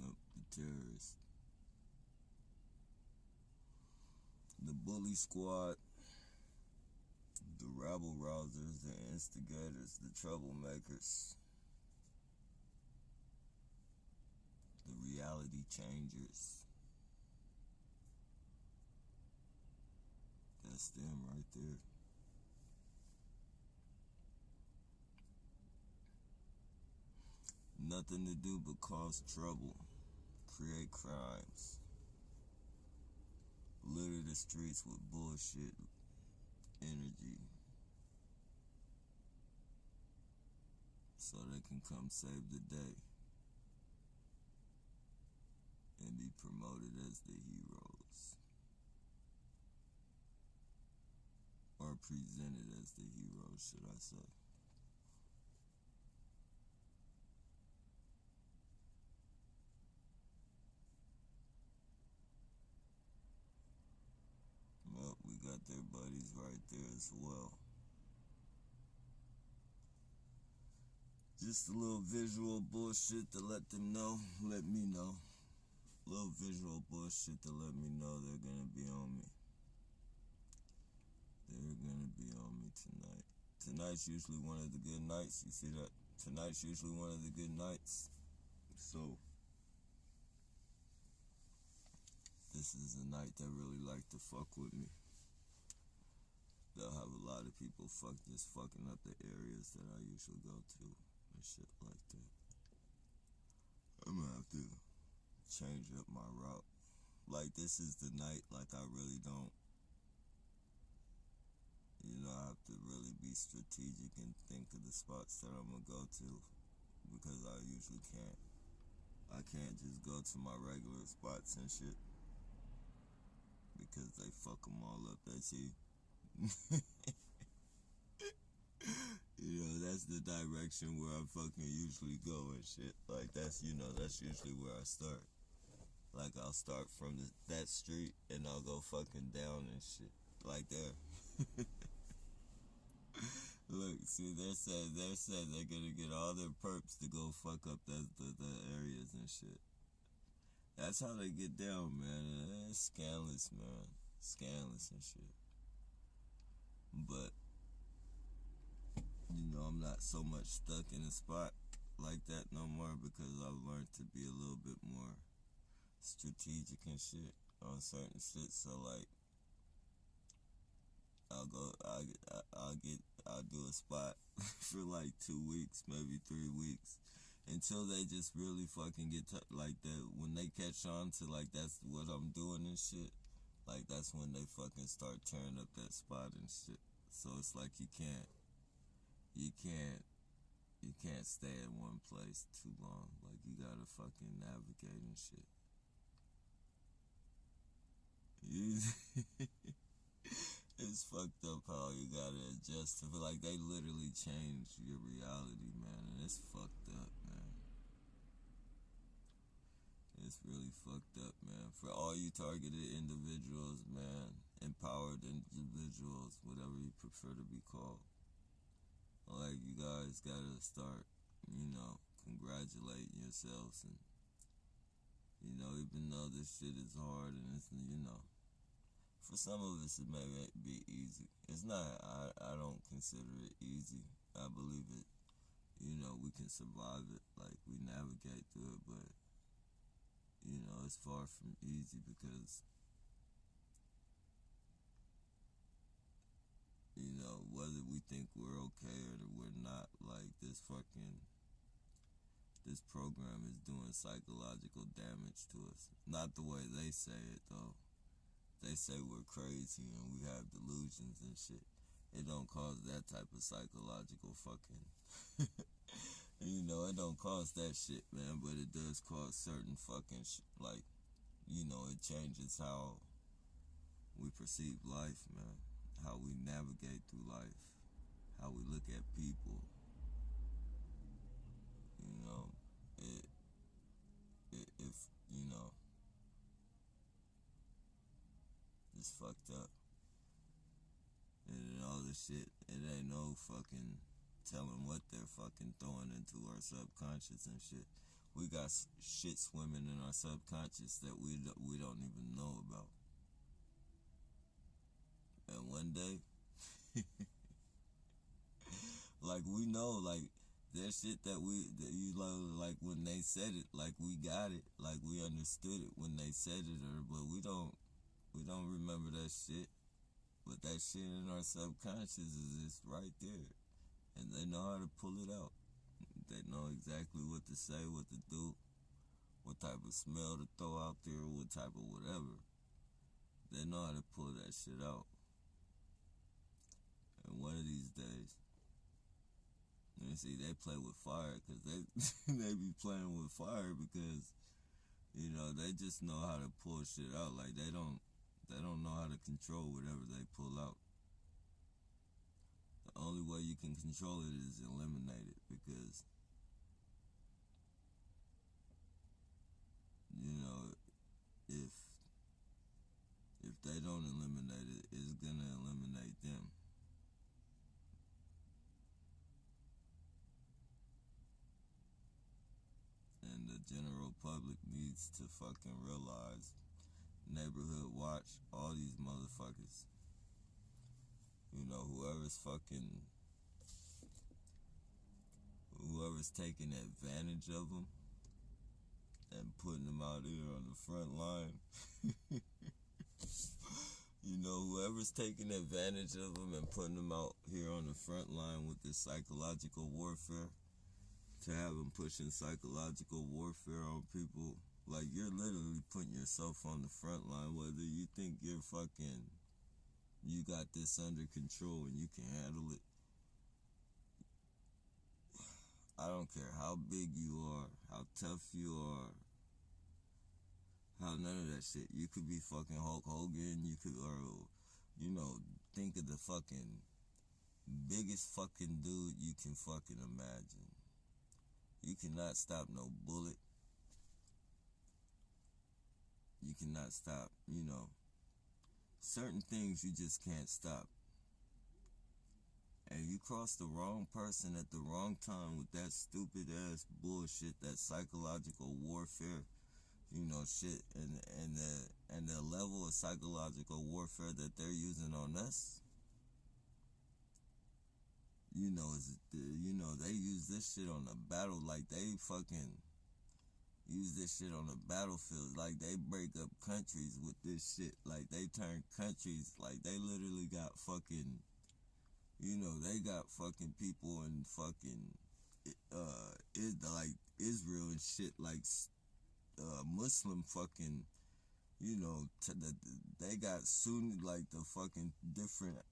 Nope, the terrorists. The bully squad. The rabble rousers, the instigators, the troublemakers. The reality changers. That's them right there. Nothing to do but cause trouble, create crimes, litter the streets with bullshit energy so they can come save the day and be promoted as the heroes, or presented as the heroes, should I say. Well, we got their buddies right there as well. Just a little visual bullshit to let them know, let me know. Little visual bullshit to let me know they're gonna be on me. They're gonna be on me tonight. Tonight's usually one of the good nights, you see that? Tonight's usually one of the good nights. So, this is a night that really like to fuck with me. They'll have a lot of people just fucking up the areas that I usually go to and shit like that. I'm gonna have to change up my route. Like, this is the night, like, I really don't, I have to really be strategic and think of the spots that I'm gonna go to, because I usually can't. I can't just go to my regular spots and shit, because they fuck them all up. They see, that's the direction where I fucking usually go and shit. Like, that's usually where I start. Like, I'll start from that street and I'll go fucking down and shit. Like there. Look, see, they're saying they're gonna get all their perps to go fuck up the areas and shit. That's how they get down, man. It's scandalous, man. Scandalous and shit. But, I'm not so much stuck in a spot like that no more, because I've learned to be a little bit more strategic and shit on certain shit. So, like, I'll do a spot for like 2 weeks, maybe 3 weeks, until they just really fucking get like that. When they catch on to, like, that's what I'm doing and shit, like, that's when they fucking start tearing up that spot and shit. So it's like you can't stay in one place too long. Like, you gotta fucking navigate and shit. It's fucked up how you gotta adjust to, like, they literally change your reality, man, and it's fucked up, man. It's really fucked up, man. For all you targeted individuals, man, empowered individuals, whatever you prefer to be called, like, you guys gotta start, congratulating yourselves, and, even though this shit is hard, and it's, for some of us it may be easy. It's not, I don't consider it easy. I believe it, we can survive it, like, we navigate through it, but, it's far from easy, because, whether we think we're okay or that we're not, like, this program is doing psychological damage to us. Not the way they say it, though. They say we're crazy and we have delusions and shit. It don't cause that type of psychological fucking... it don't cause that shit, man, but it does cause certain fucking like, it changes how we perceive life, man. How we navigate through life. How we look at people. It's fucked up. And all this shit, it ain't no fucking telling what they're fucking throwing into our subconscious and shit. We got shit swimming in our subconscious that we don't even know about. And one day, like, we know, like, there's shit that you like, when they said it, like, we got it, like, we understood it when they said it, but we don't remember that shit. But that shit in our subconscious is just right there, and they know how to pull it out. They know exactly what to say, what to do, what type of smell to throw out there, what type of whatever. They know how to pull that shit out. And one of these days, they play with fire, because they be playing with fire, because, they just know how to pull shit out. Like, they don't know how to control whatever they pull out. The only way you can control it is eliminate it, because, if they don't eliminate it, it's gonna eliminate them. And the general public needs to fucking realize, neighborhood watch, all these motherfuckers, whoever's taking advantage of them and putting them out here on the front line, whoever's taking advantage of them and putting them out here on the front line with this psychological warfare, to have them pushing psychological warfare on people, Like, you're literally putting yourself on the front line, whether you think you got this under control and you can handle it. I don't care how big you are, how tough you are, how none of that shit. You could be fucking Hulk Hogan, think of the fucking biggest fucking dude you can fucking imagine. You cannot stop no bullet. You cannot stop, certain things you just can't stop. And you cross the wrong person at the wrong time with that stupid ass bullshit, that psychological warfare, shit, and the level of psychological warfare that they're using on us. They use this shit on the battle, like they fucking use this shit on the battlefield, like they break up countries with this shit, like they turn countries, like they literally got fucking, they got fucking people in fucking, like Israel and shit, like, Muslim fucking, they got Sunni, like the fucking different,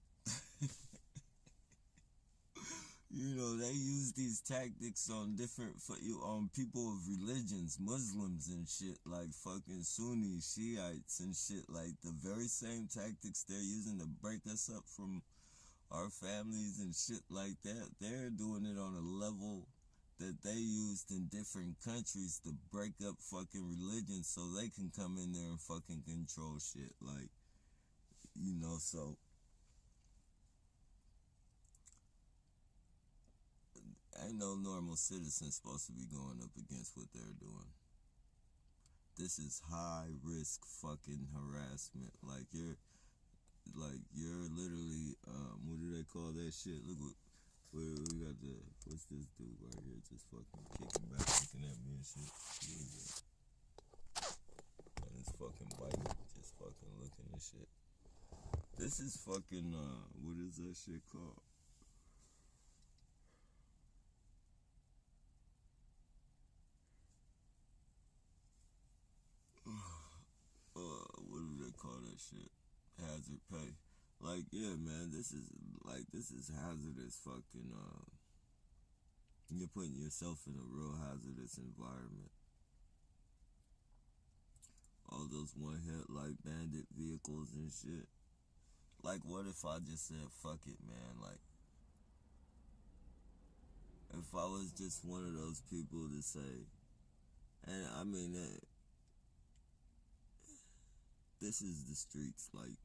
they use these tactics on on people of religions, Muslims and shit, like fucking Sunni, Shiites and shit, like the very same tactics they're using to break us up from our families and shit like that. They're doing it on a level that they used in different countries to break up fucking religions so they can come in there and fucking control shit, like, so ain't no normal citizen supposed to be going up against what they're doing. This is high risk fucking harassment. Like you're literally, what do they call that shit? Look what we got what's this dude right here just fucking kicking back, looking at me and shit. And his fucking bike, just fucking looking and shit. This is fucking, what is that shit called? What do they call that shit? Hazard pay. Like, yeah, man, this is hazardous fucking, you're putting yourself in a real hazardous environment. All those one-hit, like, bandit vehicles and shit. Like, what if I just said, fuck it, man? Like, if I was just one of those people to say, and I mean, this is the streets, like,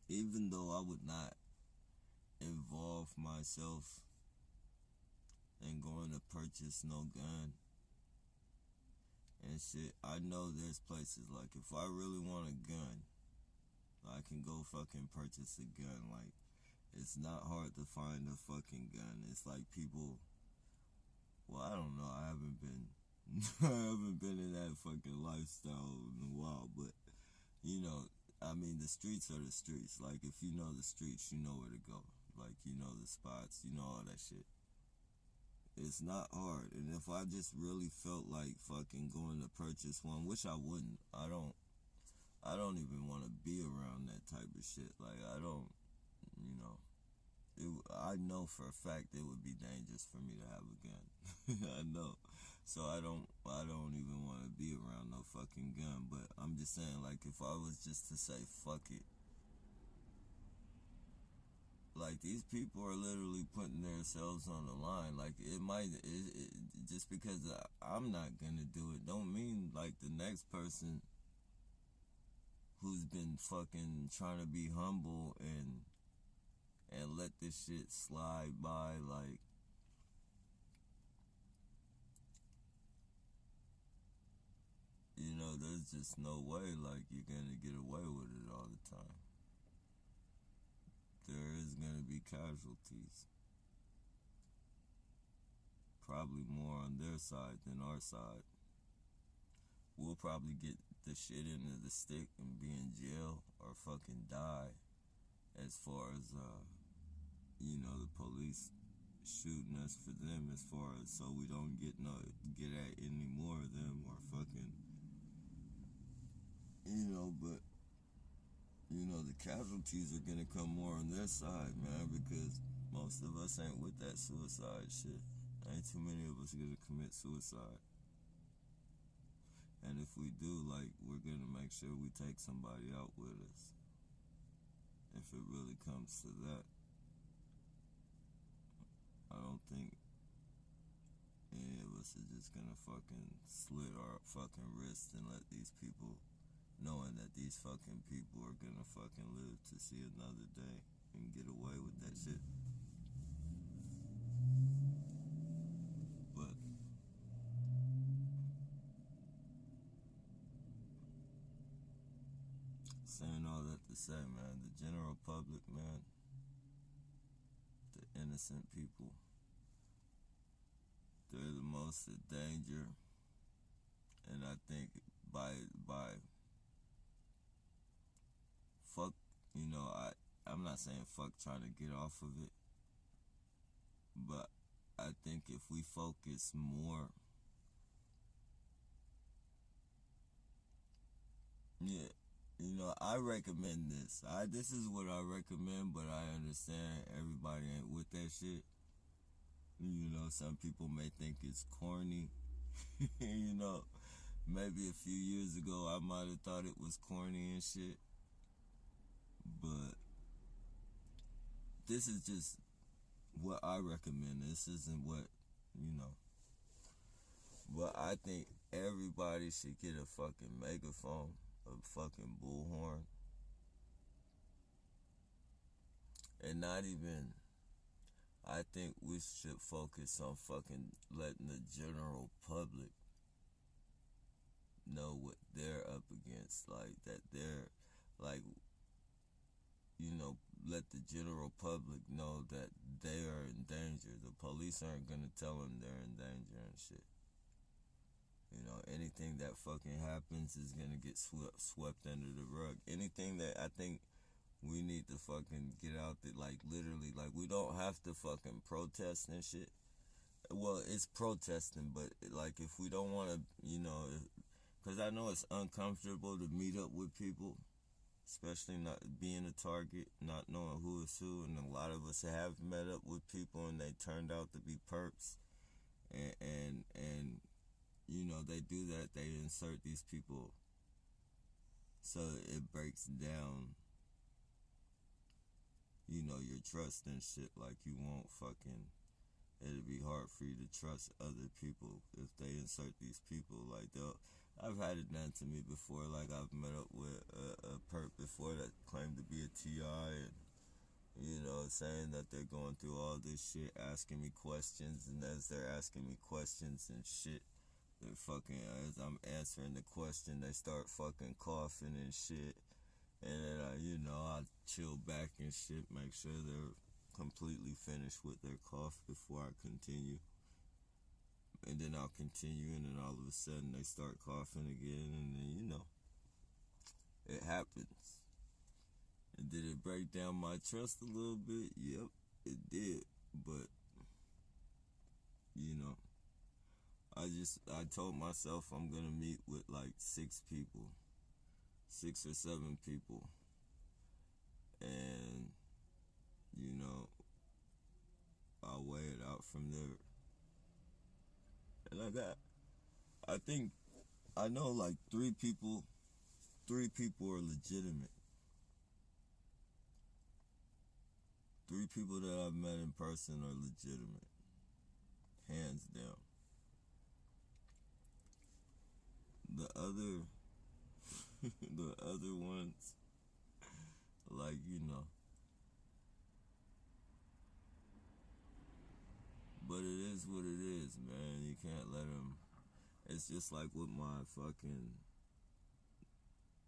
even though I would not involve myself in going to purchase no gun and shit, I know there's places, like, if I really want a gun, I can go fucking purchase a gun. Like, it's not hard to find a fucking gun. It's like people, well, I don't know, I haven't been in that fucking lifestyle in a while, but, I mean, the streets are the streets. Like, if you know the streets, you know where to go. Like, you know the spots, you know all that shit. It's not hard. And if I just really felt like fucking going to purchase one, which I wouldn't, I don't even want to be around that type of shit. Like, I don't, I know for a fact it would be dangerous for me to have a gun. I know. So I don't even want to be around no fucking gun. But I'm just saying, like, if I was just to say, fuck it. Like, these people are literally putting themselves on the line. Like, just because I'm not gonna do it, don't mean, like, the next person who's been fucking trying to be humble and let this shit slide by, like, there's just no way, like, you're gonna get away with it all the time. There is gonna be casualties. Probably more on their side than our side. We'll probably get the shit into the stick and be in jail or fucking die, as far as, the police shooting us that's for them, as far as so we don't get at any more of them, or fucking, but the casualties are gonna come more on their side, man, because most of us ain't with that suicide shit. Ain't too many of us gonna commit suicide. And if we do, like, we're gonna make sure we take somebody out with us. If it really comes to that. I don't think any of us are just gonna fucking slit our fucking wrists and let these people, knowing that these fucking people are gonna fucking live to see another day and get away with that shit. But saying all that to say, man, the general public, man, the innocent people, they're the most in danger. And I think by fuck, I'm not saying fuck trying to get off of it, but I think if we focus more, I recommend this. This is what I recommend, but I understand everybody ain't with that shit. Some people may think it's corny. Maybe a few years ago I might have thought it was corny and shit. But this is just what I recommend. This isn't what, But I think everybody should get a fucking megaphone, a fucking bullhorn. And not even, I think we should focus on fucking letting the general public know what they're up against. Like, that they're, like, let the general public know that they are in danger. The police aren't gonna tell them they're in danger and shit. Anything that fucking happens is gonna get swept under the rug. Anything that I think we need to fucking get out there, like, literally, like, we don't have to fucking protest and shit. Well, it's protesting, but, like, if we don't want to, because I know it's uncomfortable to meet up with people, especially not being a target, not knowing who is who, and a lot of us have met up with people and they turned out to be perps, and they do that, they insert these people, so it breaks down, your trust and shit. Like, you won't fucking, it'll be hard for you to trust other people if they insert these people. Like, I've had it done to me before. Like, I've met up with a perp before that claimed to be a TI, and saying that they're going through all this shit, asking me questions, and as they're asking me questions and shit, they're fucking, as I'm answering the question, they start fucking coughing and shit, and then I chill back and shit, make sure they're completely finished with their cough before I continue. And then I'll continue, and then all of a sudden they start coughing again, and then, it happens. And did it break down my trust a little bit? Yep, it did. But, I told myself I'm gonna meet with like 6 or 7 people. And, I'll weigh it out from there. And I know like 3 people are legitimate. 3 people that I've met in person are legitimate. Hands down. The other ones, like, but it is what it is, man. You can't let them. It's just like with my fucking,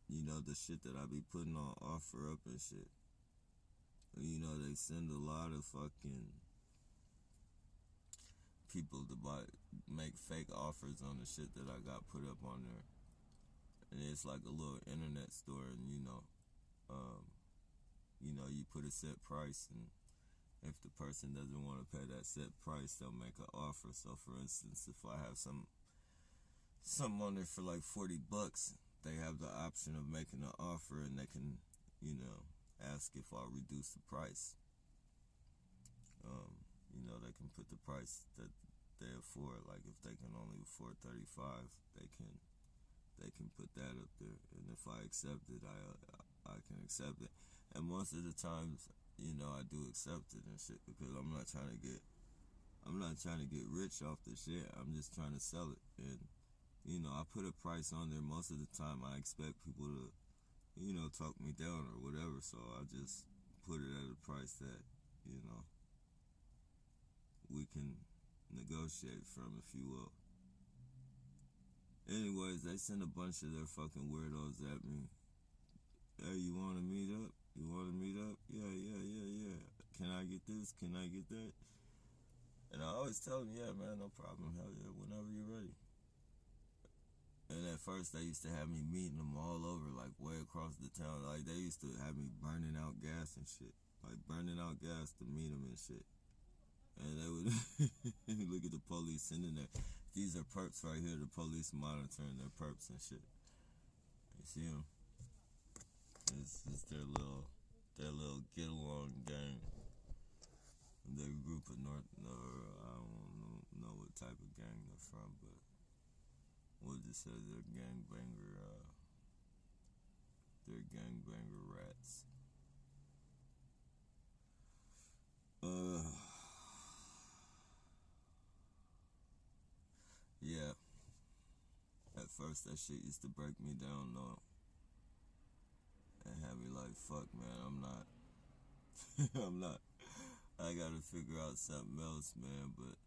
the shit that I be putting on offer up and shit. They send a lot of fucking people to make fake offers on the shit that I got put up on there. And it's like a little internet store, and you put a set price, and if the person doesn't want to pay that set price, they'll make an offer. So for instance, if I have some on there for like $40, they have the option of making an offer, and they can, ask if I'll reduce the price. They can put the price that they afford. Like if they can only afford $35, they can put that up there. And if I accept it, I can accept it. And most of the times, I do accept it and shit, because I'm not trying to get rich off the shit. I'm just trying to sell it. And I put a price on there. Most of the time I expect people to talk me down or whatever, so I just put it at a price that we can negotiate from, if you will. Anyways, they send a bunch of their fucking weirdos at me. Hey, you want to meet up? Yeah. Can I get this? Can I get that? And I always tell them, yeah, man, no problem. Hell yeah, whenever you're ready. And at first, they used to have me meeting them all over, like way across the town. Like, they used to have me burning out gas and shit. Like, burning out gas to meet them and shit. And they would look at the police sitting there. These are perps right here, the police monitoring their perps and shit. You see them? It's their little get-along gang. Their group of I don't know what type of gang they're from, but we'll just say they're gangbanger rats. Yeah. At first, that shit used to break me down, though. And have me like, fuck, man, I'm not. I gotta figure out something else, man, but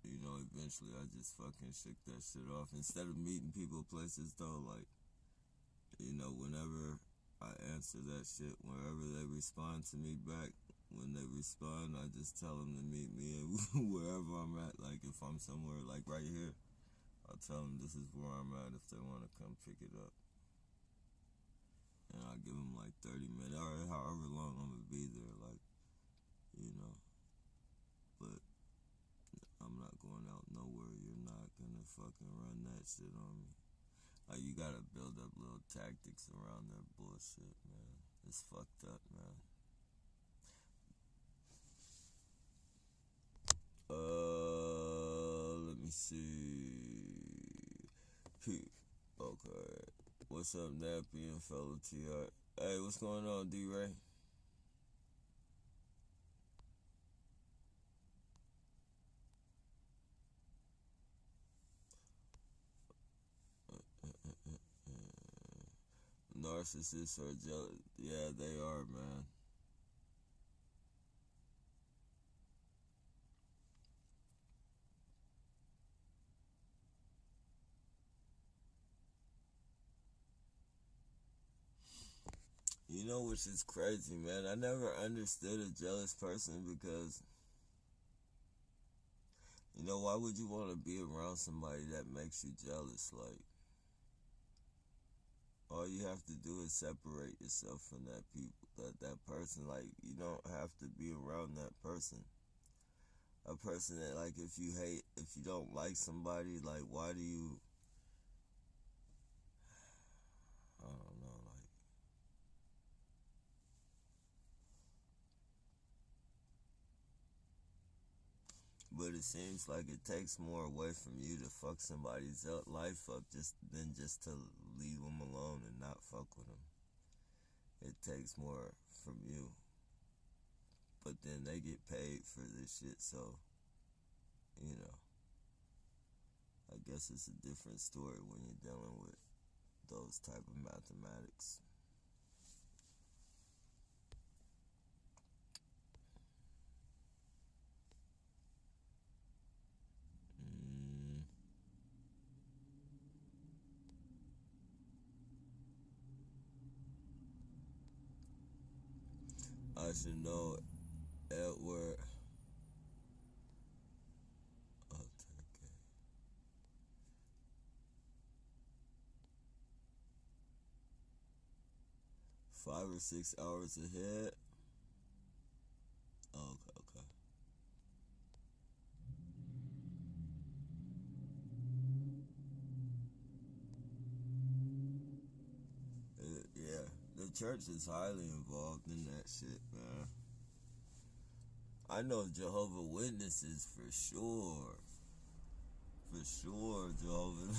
eventually I just fucking shook that shit off. Instead of meeting people places, though, like, whenever I answer that shit, wherever they respond to me back, when they respond, I just tell them to meet me wherever I'm at. Like, if I'm somewhere, like right here, I'll tell them this is where I'm at if they want to come pick it up. And I'll give them like 30 minutes, or however long I'm going to be there, like, But I'm not going out nowhere. You're not going to fucking run that shit on me. Like, you got to build up little tactics around their bullshit, man. It's fucked up, man. Let me see. Okay. What's up, Nappy and fellow TR? Hey, what's going on, D-Ray? Narcissists are jealous. Yeah, they are, man. Which is crazy, man. I never understood a jealous person because, why would you want to be around somebody that makes you jealous? Like, all you have to do is separate yourself from that person. Like, you don't have to be around that person. A person that, like, if you don't like somebody, like, why do you, I don't know, like, but it seems like it takes more away from you to fuck somebody's life up than just to leave them alone and not fuck with them. It takes more from you. But then they get paid for this shit, so, I guess it's a different story when you're dealing with those type of mathematics. I should know Edward. I'll take it. 5 or 6 hours ahead. church is highly involved in that shit, man. I know Jehovah Witnesses for sure. For sure, Jehovah.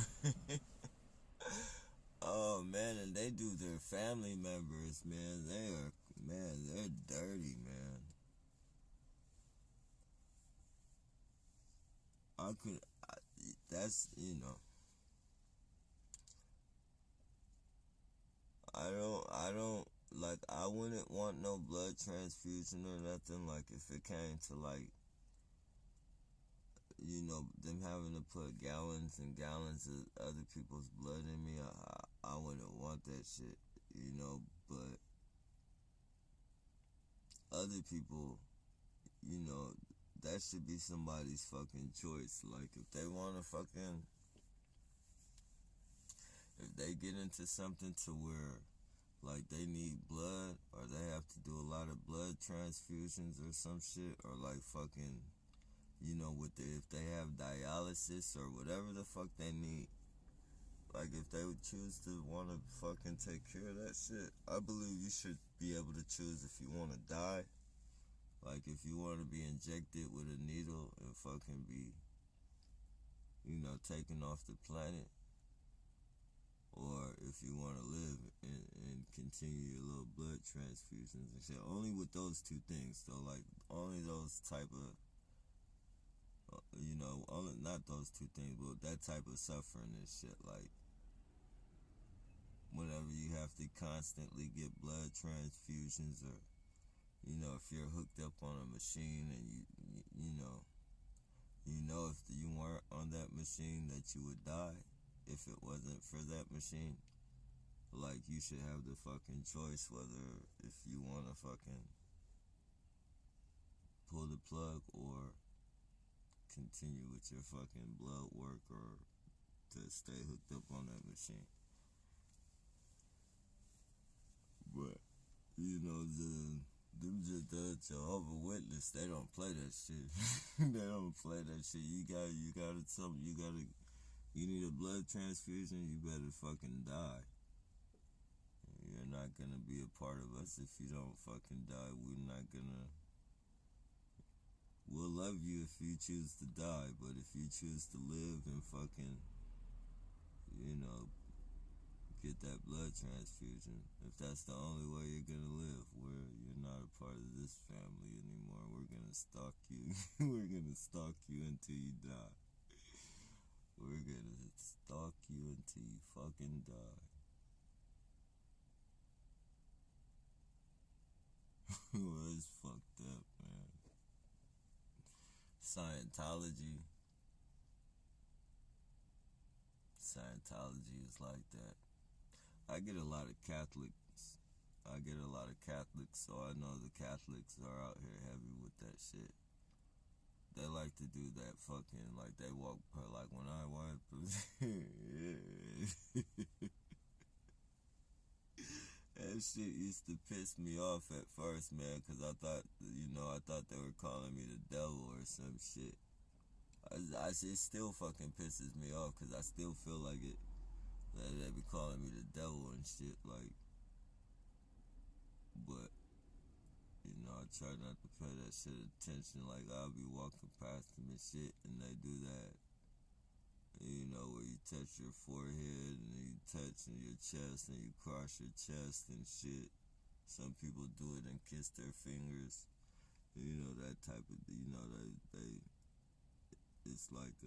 Oh, man, and they do their family members, man. They're dirty, man. That's, I don't, like, I wouldn't want no blood transfusion or nothing, like, if it came to, like, them having to put gallons and gallons of other people's blood in me, I wouldn't want that shit, but other people, that should be somebody's fucking choice. Like, if they want to if they get into something to where, like, they need blood, or they have to do a lot of blood transfusions or some shit, or, like, fucking, if they have dialysis or whatever the fuck they need, like, if they would choose to want to fucking take care of that shit, I believe you should be able to choose if you want to die. Like, if you want to be injected with a needle and fucking be, taken off the planet, or if you want to live and continue your little blood transfusions and shit. Only with those two things, though. Like, only those type of, only, not those two things, but that type of suffering and shit. Like, whenever you have to constantly get blood transfusions, or, if you're hooked up on a machine and if you weren't on that machine that you would die if it wasn't for that machine. Like, you should have the fucking choice whether if you want to fucking pull the plug or continue with your fucking blood work, or to stay hooked up on that machine. But, the Jehovah Witness, they don't play that shit. They don't play that shit. You need a blood transfusion, you better fucking die. You're not gonna be a part of us if you don't fucking die. We'll love you if you choose to die, but if you choose to live and fucking, get that blood transfusion, if that's the only way you're gonna live, you're not a part of this family anymore. We're gonna stalk you. We're gonna stalk you until you die. We're gonna stalk you until you fucking die. Well, it's fucked up, man. Scientology is like that. I get a lot of Catholics, so I know the Catholics are out here heavy with that shit. They like to do that fucking, like, they walk, like, when I walk, that shit used to piss me off at first, man, because I thought they were calling me the devil or some shit. It still fucking pisses me off, because I still feel like it, that they be calling me the devil and shit, like, but, I try not to pay that shit attention. Like, I'll be walking past them and shit, and they do that, where you touch your forehead, and you touch in your chest, and you cross your chest and shit. Some people do it and kiss their fingers, that type of, it's like,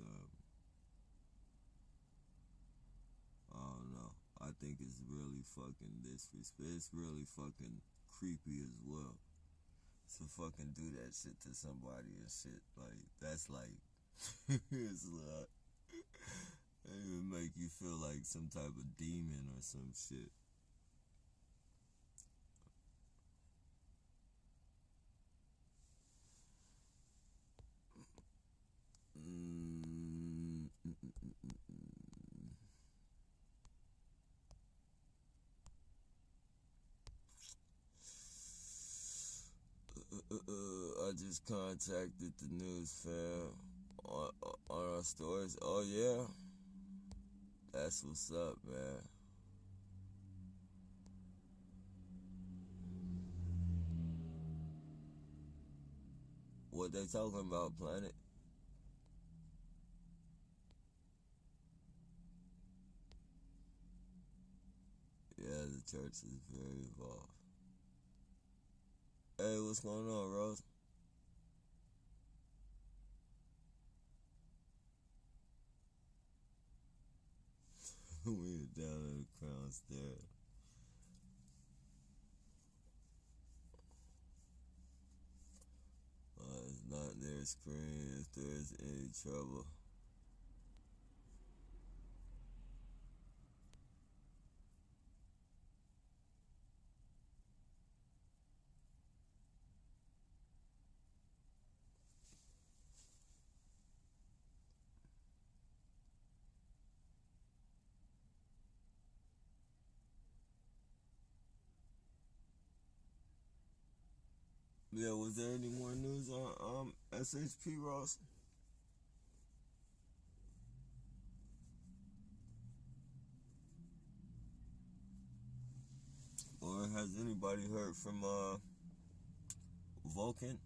I don't know. I think it's really fucking disrespect. It's really fucking creepy as well to fucking do that shit to somebody and shit. Like, that's like, it's like, it would make you feel like some type of demon or some shit. I just contacted the news fam on our stories. Oh yeah, that's what's up, man. What they talking about, Planet? Yeah, the church is very involved. Hey, what's going on, Rose? We were down in the crown stairs. It's not their screen if there's any trouble. Yeah, was there any more news on SHP, Ross? Or has anybody heard from Vulcan?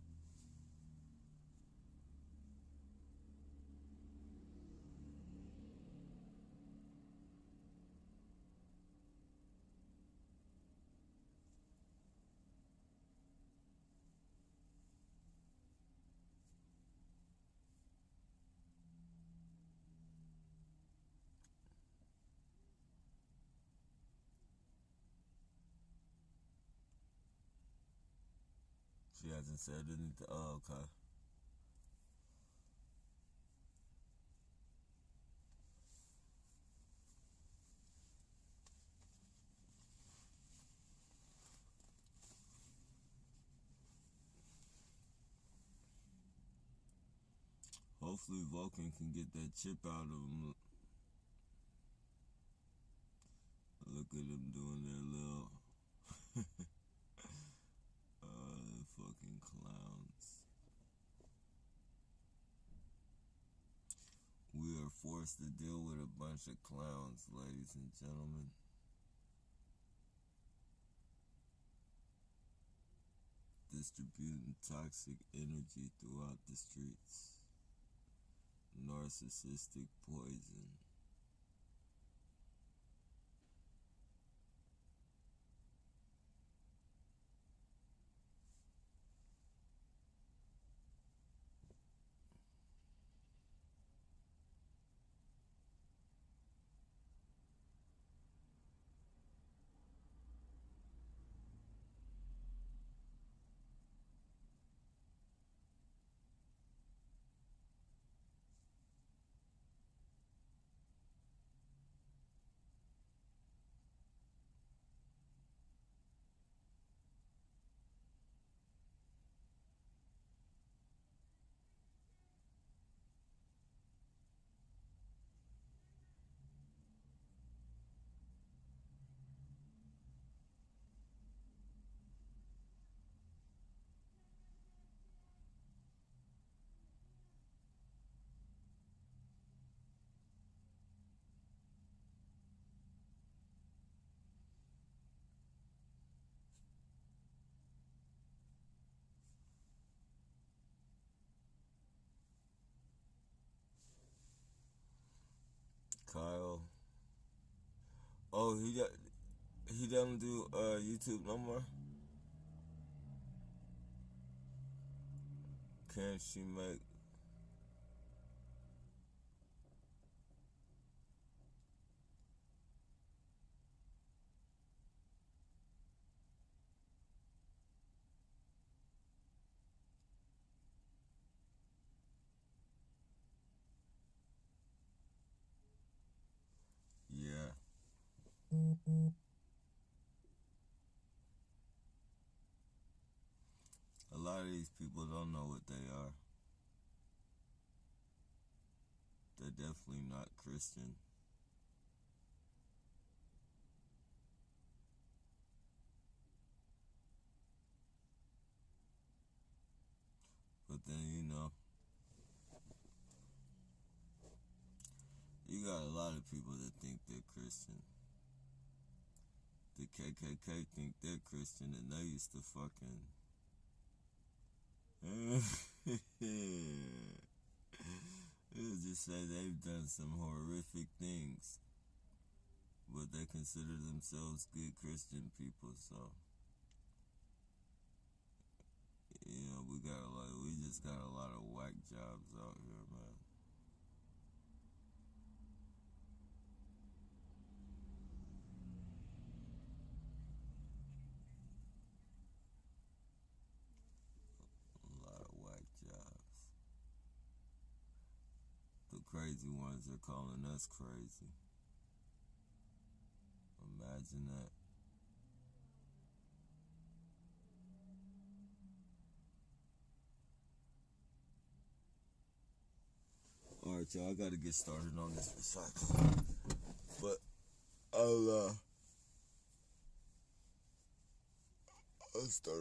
She hasn't said anything. Oh, okay. Hopefully Vulcan can get that chip out of him. Look at them doing their little fucking clowns. We are forced to deal with a bunch of clowns, ladies and gentlemen. Distributing toxic energy throughout the streets. Narcissistic poison. Kyle. Oh, he doesn't do YouTube no more. Can she make? Yeah. A lot of these people don't know what they are. They're definitely not Christian. But then, you got a lot of people that think they're Christian. The KKK think they're Christian, and they used to fucking It'll just say they've done some horrific things, but they consider themselves good Christian people, so we just got a lot of whack jobs out here, man. A lot of whack jobs. The crazy ones are calling us crazy. Imagine that. Alright, y'all, I gotta get started on this recycling. But I'll start